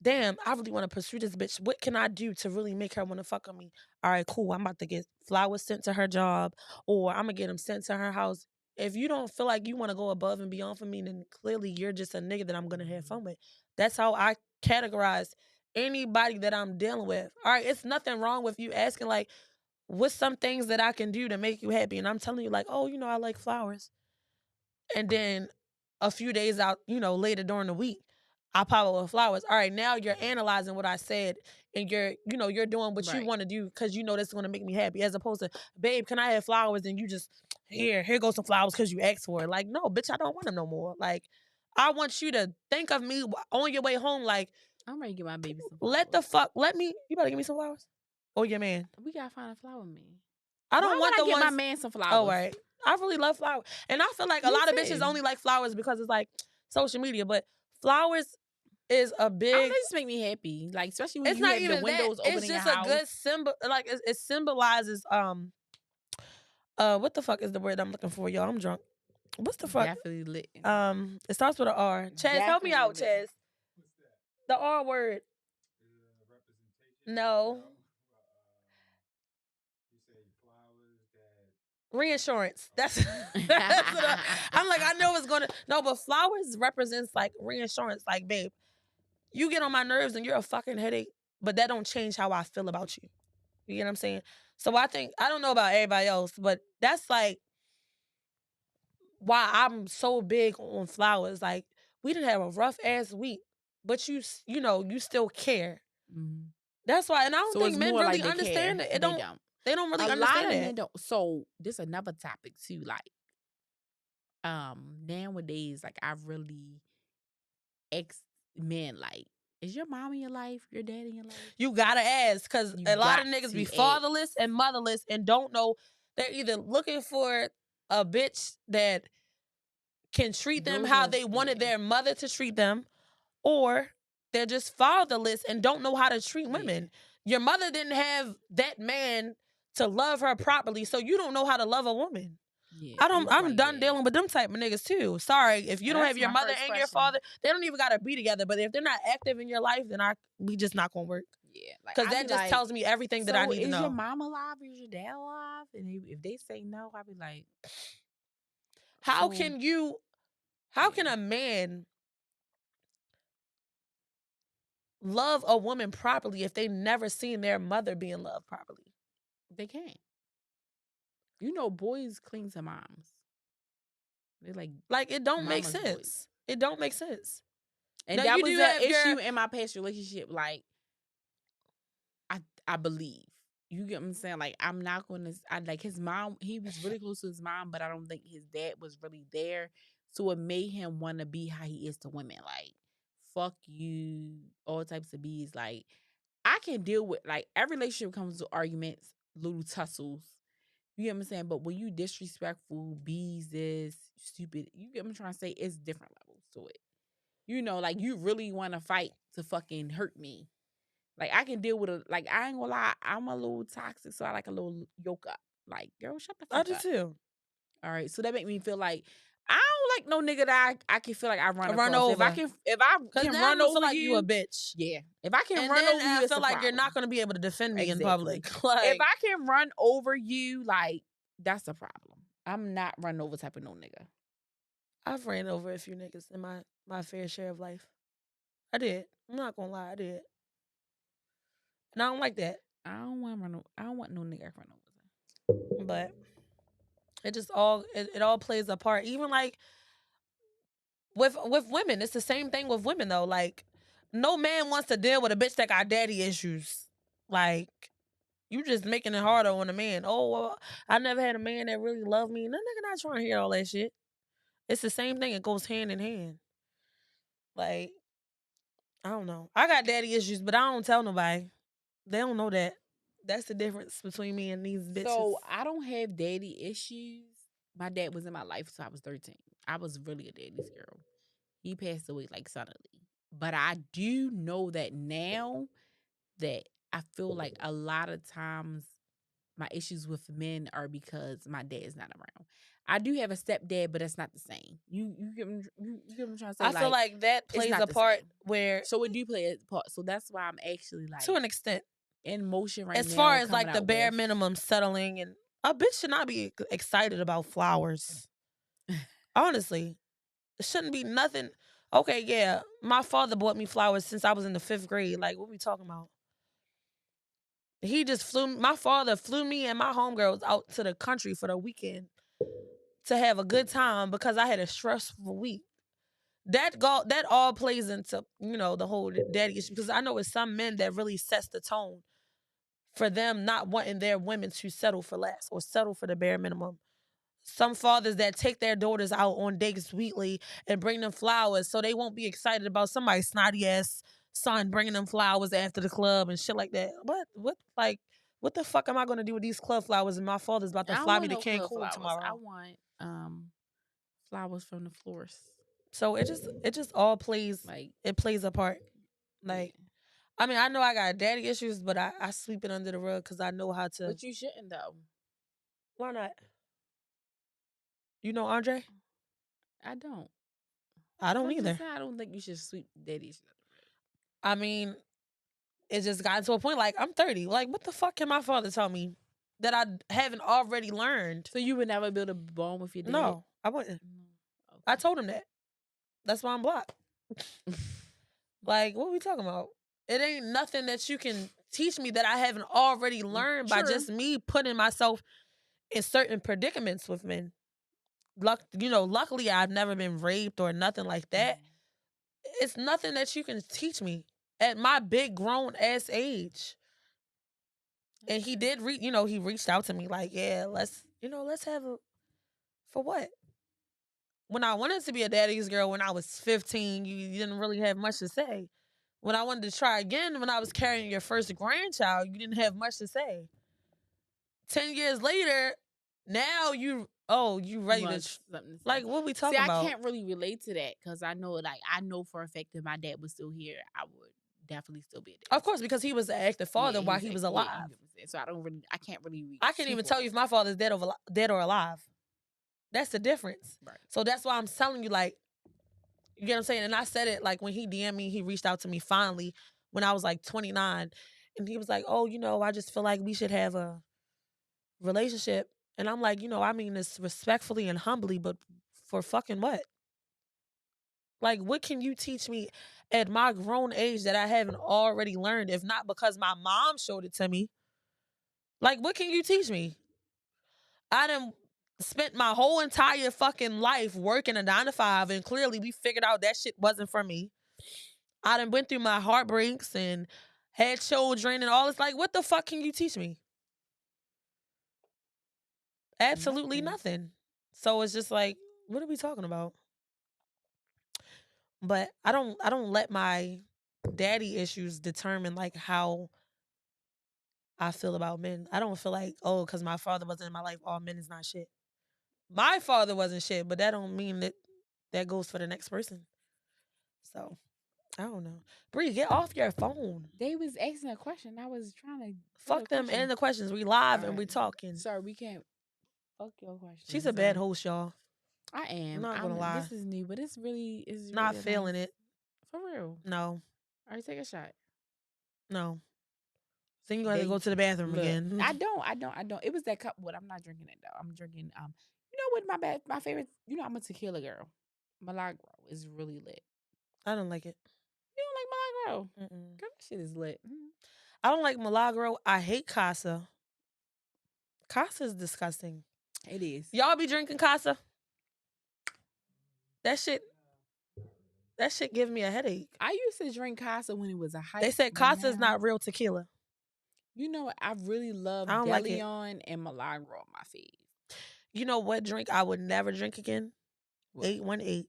damn, I really want to pursue this bitch. What can I do to really make her want to fuck with me? All right, cool. I'm about to get flowers sent to her job, or I'm going to get them sent to her house. If you don't feel like you want to go above and beyond for me, then clearly you're just a nigga that I'm going to have fun with. That's how I categorize anybody that I'm dealing with. All right, it's nothing wrong with you asking, like, what's some things that I can do to make you happy? And I'm telling you, like, oh, you know, I like flowers. And then a few days out, you know, later during the week, I pop up with flowers. All right, now you're analyzing what I said, and you're doing what you Right. want to do because you know that's going to make me happy. As opposed to, babe, can I have flowers? And you just here goes some flowers because you asked for it. Like, no, bitch, I don't want them no more. Like, I want you to think of me on your way home. Like, I'm ready to get my baby some flowers. let me. You better give me some flowers. Or your man. We gotta find a flower man. I don't want the get ones. my man some flowers. Oh, right. I really love flowers, and I feel like a Me lot of too. bitches only like flowers because it's like social media. But flowers is a They big. just make me happy. Like, especially when It's you not have even the windows that. open It's in your just house. a good symbol. Like it symbolizes what the fuck is the word I'm looking for, y'all? I'm drunk. What's the fuck? Definitely lit. It starts with an R. Chaz, help me out, Definitely. Chaz. The R word. No. Reinsurance. That's what I'm like, I know it's gonna no, but flowers represents like reinsurance. Like, babe, you get on my nerves and you're a fucking headache, but that don't change how I feel about you. You get what I'm saying? So I think, I don't know about everybody else, but that's like why I'm so big on flowers. Like, we didn't have a rough ass week, but you know, you still care. Mhm. That's why, and I don't So think it's men more really like they understand care. it. They don't really a lot understand of it. men don't. So this another topic too. Like, nowadays, like, I really men like, is your mom in your life? Your dad in your life? You gotta ask, because You a lot of got niggas to be ask. fatherless and motherless and don't know. They're either looking for a bitch that can treat them Those how are- they wanted yeah. their mother to treat them, or they're just fatherless and don't know how to treat women. Your mother didn't have that man to love her properly, so you don't know how to love a woman. Yeah, I'm it's done like that. dealing with them type of niggas too. Sorry, if you Now, don't have that's your my mother first and your question. father, they don't even gotta be together. But if they're not active in your life, then we just not gonna work. Yeah, like Because I that be just like, tells me everything that I so need to is know. your mom alive? Is your dad alive? And if they say no, I be like, How so, can yeah. a man love a woman properly if they never seen their mother being loved properly? They can't. You know, boys cling to moms. They like it don't make mama's boys. sense. It don't make sense. And Now that you was do an have issue your in my past relationship. Like, I believe. You get what I'm saying? Like, I'm not gonna like his mom, he was really close to his mom, but I don't think his dad was really there. So it made him wanna be how he is to women. Like, fuck you, all types of bees. Like, I can deal with like every relationship comes with arguments, little tussles. You get what I'm saying? But when you disrespectful, bees this, stupid, you get what I'm trying to say? It's different levels to it. You know, like you really want to fight to fucking hurt me. Like I can deal with like I ain't gonna lie, I'm a little toxic, so I like a little yoke up. Like, girl, shut the I fuck do up. too. All right. So that make me feel like I don't like no nigga that I can feel like I run Run across. If I over. can Because now run I'm gonna feel over like you a you, bitch. yeah. If I can And run then over you, I it's feel a like problem. you're not gonna be able to defend me in Exactly. public. Like If I can run over you, like that's a problem. I'm not run over type of no nigga. I've ran over a few niggas in my fair share of life. I did. I'm not gonna lie, I did. And I don't like that. I don't want no nigga I run over. But it all plays a part. Even like with women, it's the same thing with women though. Like no man wants to deal with a bitch that got daddy issues. Like you just making it harder on a man. Oh, well, I never had a man that really loved me. No nigga not trying to hear all that shit. It's the same thing. It goes hand in hand. Like I don't know. I got daddy issues, but I don't tell nobody. They don't know that. That's the difference between me and these bitches. So I don't have daddy issues. My dad was in my life since I was 13. I was really a daddy's girl. He passed away like suddenly. But I do know that now that I feel like a lot of times my issues with men are because my dad is not around. I do have a stepdad, but that's not the same. You get what I'm trying to say? I feel like that it's plays not a the part same. where So it do play a part. So that's why I'm actually like to an extent. in motion right now. As far as coming like the out bare with- minimum settling, and a bitch should not be excited about flowers. Honestly, it shouldn't be nothing. Okay, yeah, my father bought me flowers since I was in the 5th grade. Like, what we talking about? He just my father flew me and my homegirls out to the country for the weekend to have a good time because I had a stressful week. That all plays into, the whole daddy issue, because I know it's some men that really sets the tone for them not wanting their women to settle for less or settle for the bare minimum. Some fathers that take their daughters out on dates weekly and bring them flowers so they won't be excited about somebody's snotty ass son bringing them flowers after the club and shit like that. What the fuck am I gonna do with these club flowers and my father's about to I don't fly want me to no club Cancun flowers. tomorrow? I want flowers from the florist. So it just all plays Like it plays a part. Like yeah. I mean, I know I got daddy issues, but I sweep it under the rug because I know how to. But you shouldn't though. Why not? You know Andre? I don't. I don't I'm either. just saying I don't think you should sweep daddies. I mean, it just got to a point like I'm 30. Like, what the fuck can my father tell me that I haven't already learned? So you would never build a bond with your dad? No, I wouldn't. Okay. I told him that. That's why I'm blocked. Like, what are we talking about? It ain't nothing that you can teach me that I haven't already learned by True. just me putting myself in certain predicaments with men. Luckily I've never been raped or nothing like that. It's nothing that you can teach me at my big grown ass age. And he did he reached out to me like, yeah, let's have a, for what? When I wanted to be a daddy's girl when I was 15, you didn't really have much to say. When I wanted to try again, when I was carrying your first grandchild, you didn't have much to say. 10 years later, now you ready to, something to say. like, what we talking See, about? I can't really relate to that because I know for a fact if my dad was still here, I would definitely still be a dad. Of course, because he was an active father while he was alive. Yeah, you get what I'm saying. So I can't really. I can't even tell you if my father's dead or alive. That's the difference. Right. So that's why I'm telling you, like, you get what I'm saying? And I said it, like, when he DM'd me, he reached out to me finally when I was, like, 29. And he was like, oh, I just feel like we should have a relationship. And I'm like, I mean this respectfully and humbly, but for fucking what? Like, what can you teach me at my grown age that I haven't already learned, if not because my mom showed it to me? Like, what can you teach me? I done spent my whole entire fucking life working a 9 to 5, and clearly we figured out that shit wasn't for me. I done went through my heartbreaks and had children and all this. Like, what the fuck can you teach me? Absolutely nothing. So it's just like, what are we talking about? But I don't let my daddy issues determine like how I feel about men. I don't feel like, oh, because my father wasn't in my life, all men is not shit. My father wasn't shit, but that don't mean that goes for the next person. So I don't know. Bri, get off your phone. They was asking a question. I was trying to Fuck them and the questions. We live and we talking. Sorry, we can't. Fuck your question. She's a bad host, y'all. I am. I'm not gonna lie. This is new, but it's really not really feeling nice. it. For real. No. All right, take a shot. No. Then you gotta go to the bathroom again. I don't. It was that cup. What? I'm not drinking it though. I'm drinking. You know what? My favorite. You know, I'm a tequila girl. Milagro is really lit. I don't like it. You don't like Milagro? Girl, that shit is lit. I don't like Milagro. I hate Casa. Casa is disgusting. It is. Y'all be drinking Casa? That shit give me a headache. I used to drink Casa when it was a hype. They said Casa is not real tequila. You know what? I really love I don't like it. Deleon and Milagro on my feed. You know what drink I would never drink again? What? 818.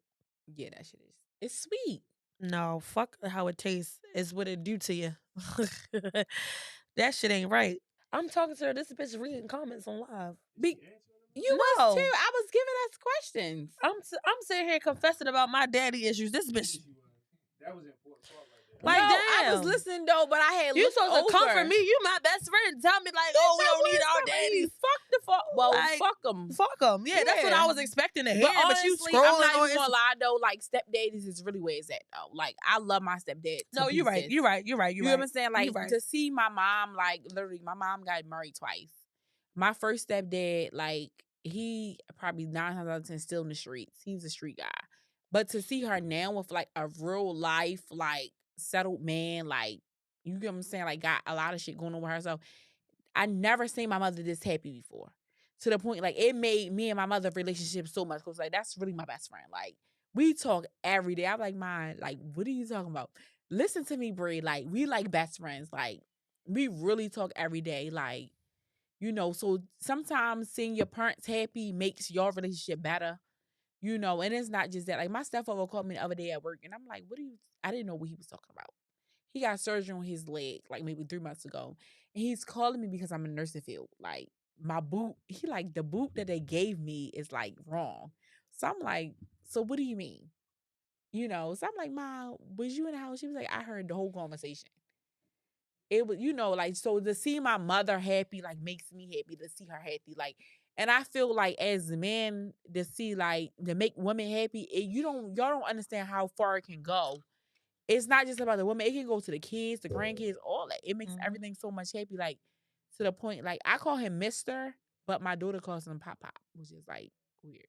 Yeah, that shit is. It's sweet. No, fuck how it tastes. It's what it do to you. That shit ain't right. I'm talking to her. This bitch reading comments on live. You was too. I was giving us questions. I'm sitting here confessing about my daddy issues. This bitch. That was an important part right there. Like, no, damn. I was listening though, but I had you looked supposed to comfort me. You my best friend. Tell me like, oh, we don't need our daddies. Fuck the fuck. Well, like, fuck them. Fuck them. Yeah, that's what I was expecting to hear. But honestly, you scrolling I'm not on even gonna lie though. Like stepdaddies is really where it's at though. Like I love my stepdad. No, you're right. You're right. You're right. You know what I'm saying? Like to see my mom, like literally, my mom got married twice. My first stepdad, like he probably 9 times out of 10 still in the streets. He's a street guy. But to see her now with like a real life, like settled man, like you get what I'm saying, like got a lot of shit going on with herself. I never seen my mother this happy before. To the point, like it made me and my mother relationship so much close. Like that's really my best friend. Like we talk every day. I'm like, "Mine, like what are you talking about? Listen to me, Bri. Like we like best friends. Like we really talk every day. Like you know. So sometimes seeing your parents happy makes your relationship better. You know, and it's not just that. Like my stepfather called me the other day at work, and I'm like, "What are you?" I didn't know what he was talking about. He got surgery on his leg like maybe 3 months ago, and he's calling me because I'm in nursing field. Like my boot, he like the boot that they gave me is like wrong. So I'm like, so what do you mean? You know, so I'm like, Ma, was you in the house? She was like, I heard the whole conversation. It was, you know, like, so to see my mother happy, like, makes me happy to see her happy. Like, and I feel like as men, to see, like, to make women happy, y'all don't understand how far it can go. It's not just about the woman. It can go to the kids, the grandkids, all that. It makes everything so much happy. Like, to the point, like, I call him Mr., but my daughter calls him Pop Pop, which is, like, weird.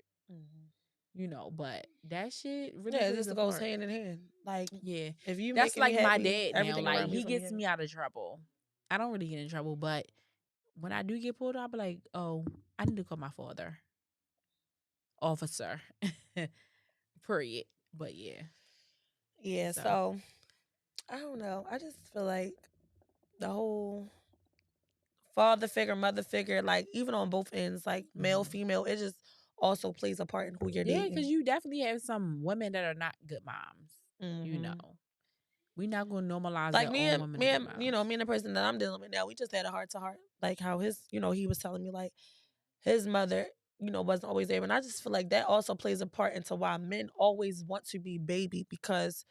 You know, but that shit really just goes hand in hand. Like, yeah, if you that's like happy, my dad now. Like he gets me out of trouble. I don't really get in trouble, but when I do get pulled, I'll be like, oh, I need to call my father, officer. Period. But yeah. So I don't know. I just feel like the whole father figure, mother figure, like even on both ends, like male, female, it just also plays a part in who you're dating. Yeah, because you definitely have some women that are not good moms. You know, we're not gonna normalize like that me all and women. me and the person that I'm dealing with now, we just had a heart to heart. Like how his, he was telling me like his mother, wasn't always there, and I just feel like that also plays a part into why men always want to be baby, because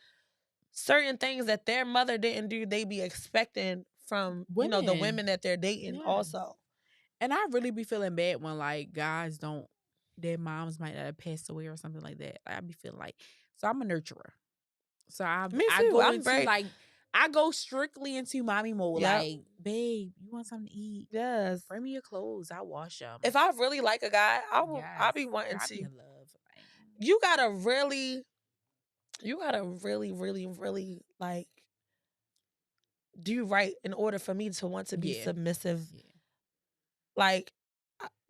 certain things that their mother didn't do, they be expecting from women. The women that they're dating also. And I really be feeling bad when like guys don't, their moms might not have passed away or something like that. I be feeling like, so I'm a nurturer. So I go into like I go strictly into mommy mode. Yep. Like, babe, you want something to eat? Yes. Bring me your clothes. I'll wash them. If I really like a guy, I'll be Yes. wanting Drop to. me in love. Like, You gotta really, really like do right in order for me to want to be Yeah. submissive. yeah. Like,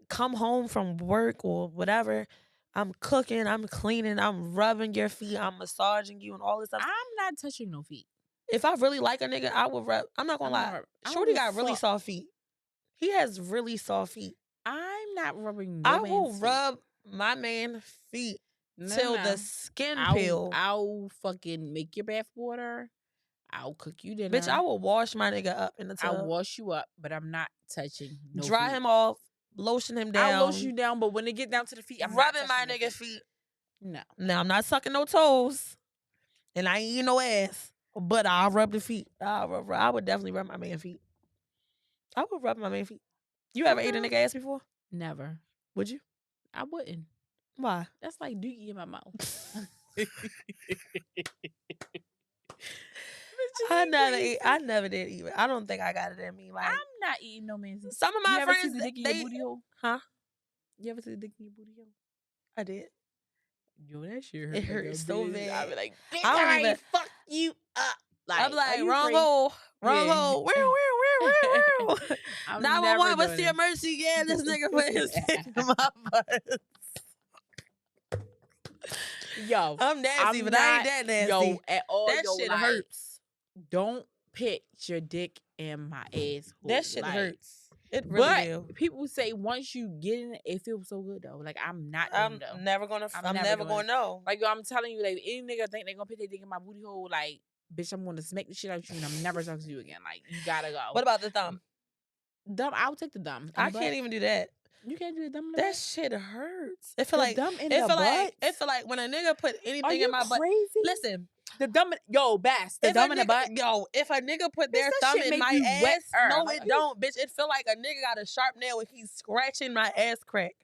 come home from work or whatever. I'm cooking, I'm cleaning, I'm rubbing your feet, I'm massaging you and all this stuff. I'm not touching no feet. If I really like a nigga, I would rub. I'm not gonna lie. I Shorty don't got give a really fuck. soft feet. He has really soft feet. I'm not rubbing no I will man's feet. rub my man feet till the skin peel. I'll fucking make your bath water. I'll cook you dinner. Bitch, I will wash my nigga up in the tub. I'll wash you up, but I'm not touching no Dry feet. him off, lotion him down. I'll lotion you down, but when it get down to the feet, I'm rubbing not my touching nigga feet. No. Now I'm not sucking no toes, and I ain't eating no ass. But I'll rub the feet. I would definitely rub my man feet. I would rub my man feet. You ever ate a nigga ass before? Never. Would you? I wouldn't. Why? That's like dookie in my mouth. I never did either. I don't think I got it in me. Like, I'm not eating no man's. Some of my you ever friends, see the dick in your booty hole? Huh? You ever see the dick in your booty hole? I did. Yo, that shit hurt. It hurt so bad. I be like, I don't even fuck you up. I'm like, wrong crazy? hole, wrong Yeah. hole. Where? I'm 911, never what's doing your it. mercy? Yeah, this nigga put his dick in my butt. Yo, I'm nasty, but I ain't that nasty. Yo, at all, that yo, shit like, hurts. Don't put your dick in my ass. That shit like, hurts. It really but do. people say once you get in it, it feels so good though. Like I'm not. I'm though. never gonna. I'm never doing gonna it. know. Like yo, I'm telling you, like any nigga think they gonna put their dick in my booty hole, like bitch, I'm gonna smack the shit out of you, and I'm never talking to you again. Like you gotta go. What about the thumb? Dumb? I'll take the dumb. I can't even do that. You can't do the dumb. In the That butt? shit hurts. It feel The like dumb in it the feel like butt? it feel like when a nigga put Are anything you in my butt. crazy? Listen, the dumb. Yo, Bass. The if dumb a in the nigga- butt. Yo, if a nigga put their that thumb shit in make my you ass, wetter. no, Like, it are you- don't, bitch. It feel like a nigga got a sharp nail when he's scratching my ass crack.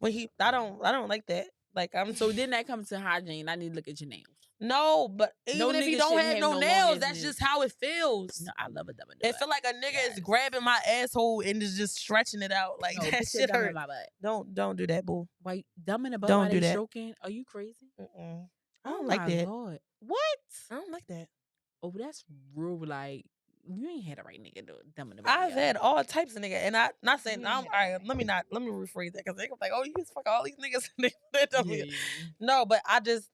When I don't like that. Like I'm So then that comes to hygiene. I need to look at your nails. no, but even if he nigga don't shouldn't have have no no long nails, ass that's nails. just how it feels. No, I love a dumb in the It butt. feel like a nigga is Yes. grabbing my asshole and is just stretching it out. Like No, that put your shit dumb in hurt. my butt. Don't do that, boo. Why dumb in the butt? Don't while do they that. stroking? Are you crazy? I don't Oh like my that. God. What? I don't like that. Oh, that's real. Like you ain't had the right nigga do it. Dumb in the butt. I've had all types of nigga, and I not saying You I'm ain't all had right. Let me rephrase that because they like, oh, you just fuck all these niggas. That don't mean- Yeah. No, but I just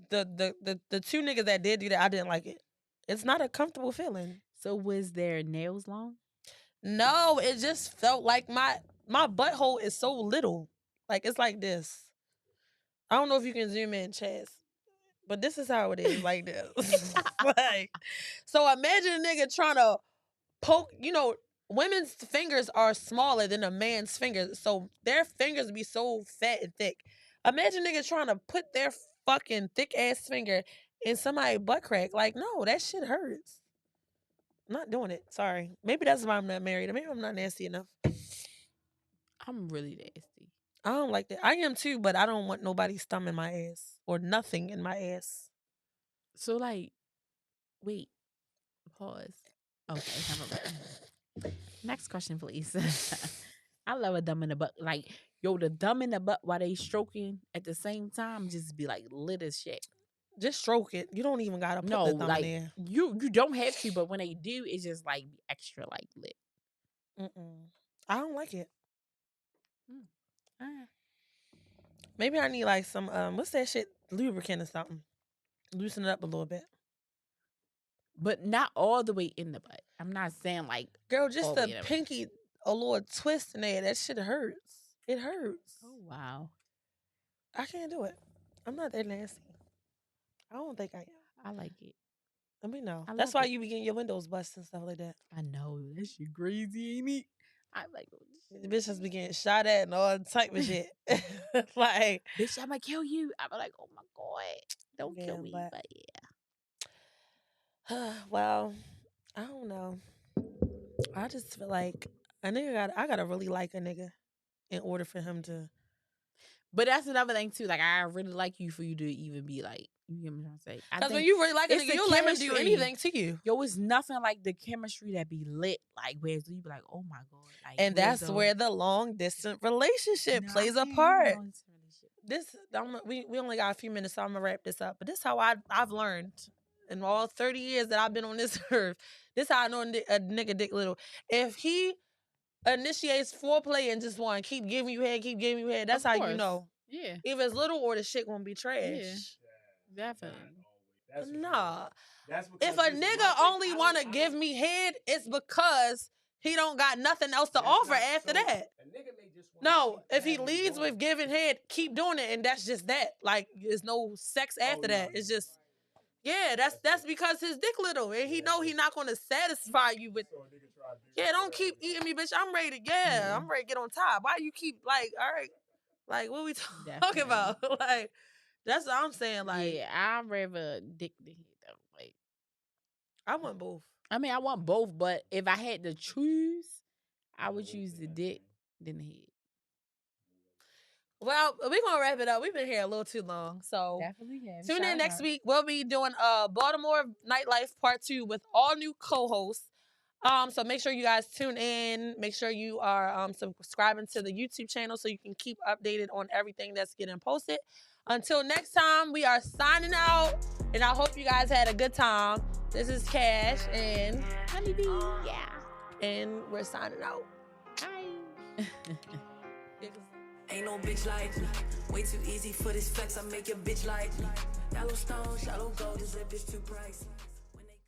the two niggas that did do that, I didn't like it. It's not a comfortable feeling. So was their nails long? No, it just felt like my butthole is so little. Like it's like this. I don't know if you can zoom in, Chaz, but this is how it is, like this. Like, so imagine a nigga trying to poke. You know, women's fingers are smaller than a man's fingers, so their fingers be so fat and thick. Imagine nigga trying to put their fucking thick ass finger in somebody's butt crack. Like, no, that shit hurts. I'm not doing it. Sorry. Maybe that's why I'm not married. Maybe I'm not nasty enough. I'm really nasty. I don't like that. I am too, but I don't want nobody's thumb in my ass or nothing in my ass. So like, wait, pause. Okay, never mind. Next question, please. I love a dumb in the butt. Like, yo, the dumb in the butt while they stroking at the same time just be like lit as shit. Just stroke it. You don't even gotta put No, the thumb like in you don't have to, but when they do, it's just like extra like lit. there. I don't like it. Ah. Maybe I need like some what's that shit? Lubricant or something. Loosen it up a little bit. But not all the way in the butt. I'm not saying like Girl, just all the the way in pinky a little twist in there. That shit hurts. It hurts. oh wow. I can't do it. I'm not that nasty. I don't think I am. I like it. Let me know. I That's love why it. you be getting your windows busted and stuff like that. I know that shit crazy, ain't it? I'm like, oh, The bitches be getting shot at and all type of shit. Like, bitch, I'm gonna kill you. I'm like, oh my God, don't Yeah, kill me. but- But yeah, well, I don't know. I just feel like a nigga I gotta really like a nigga in order for him to. but that's another thing too. Like, I really like you for you to even be like You get what I'm trying to say? I Because when think you really like a it's nigga, the you'll let him do chemistry. anything to you. Yo, it's nothing like the chemistry that be lit. Like, where you be like, oh my God. Like, And where's that's where the long distance relationship No, I plays a can't do part. long-distance relationship. We only got a few minutes, so I'm gonna wrap this up. But this is how I've learned in all 30 years that I've been on this earth. This how I know a nigga dick little. If he initiates foreplay and just want to keep giving you head, that's Of how you course. know. Yeah, Either it's little or the shit gonna be trash. definitely. Nah. If a nigga only want to give me head, it's because he don't got nothing else to offer after that. No, if he leads with giving head, keep doing it, and that's just that. Like, there's no sex after that. It's just, yeah, that's because his dick little, and he know he not gonna satisfy you with. Yeah, don't keep eating me, bitch. I'm ready to, I'm ready to get on top. Why you keep like, all right, like what we talking Definitely. about? Like, that's what I'm saying. Like, Yeah, I'd rather dick than head though. Like, I want both. I mean, I want both, but if I had to choose, I would choose the dick than the head. Well, we're gonna wrap it up. We've been here a little too long, so Definitely have. tune in Shout next out. week. We'll be doing Baltimore Nightlife Part 2 with all new co-hosts. So make sure you guys tune in. Make sure you are subscribing to the YouTube channel so you can keep updated on everything that's getting posted. Until next time, we are signing out, and I hope you guys had a good time. This is Cash and Honeybee, yeah. and we're signing out. Bye. Ain't no bitch like me. Way too easy for this flex. I make your bitch like me. Yellow stone, shallow gold. This lip is too pricey.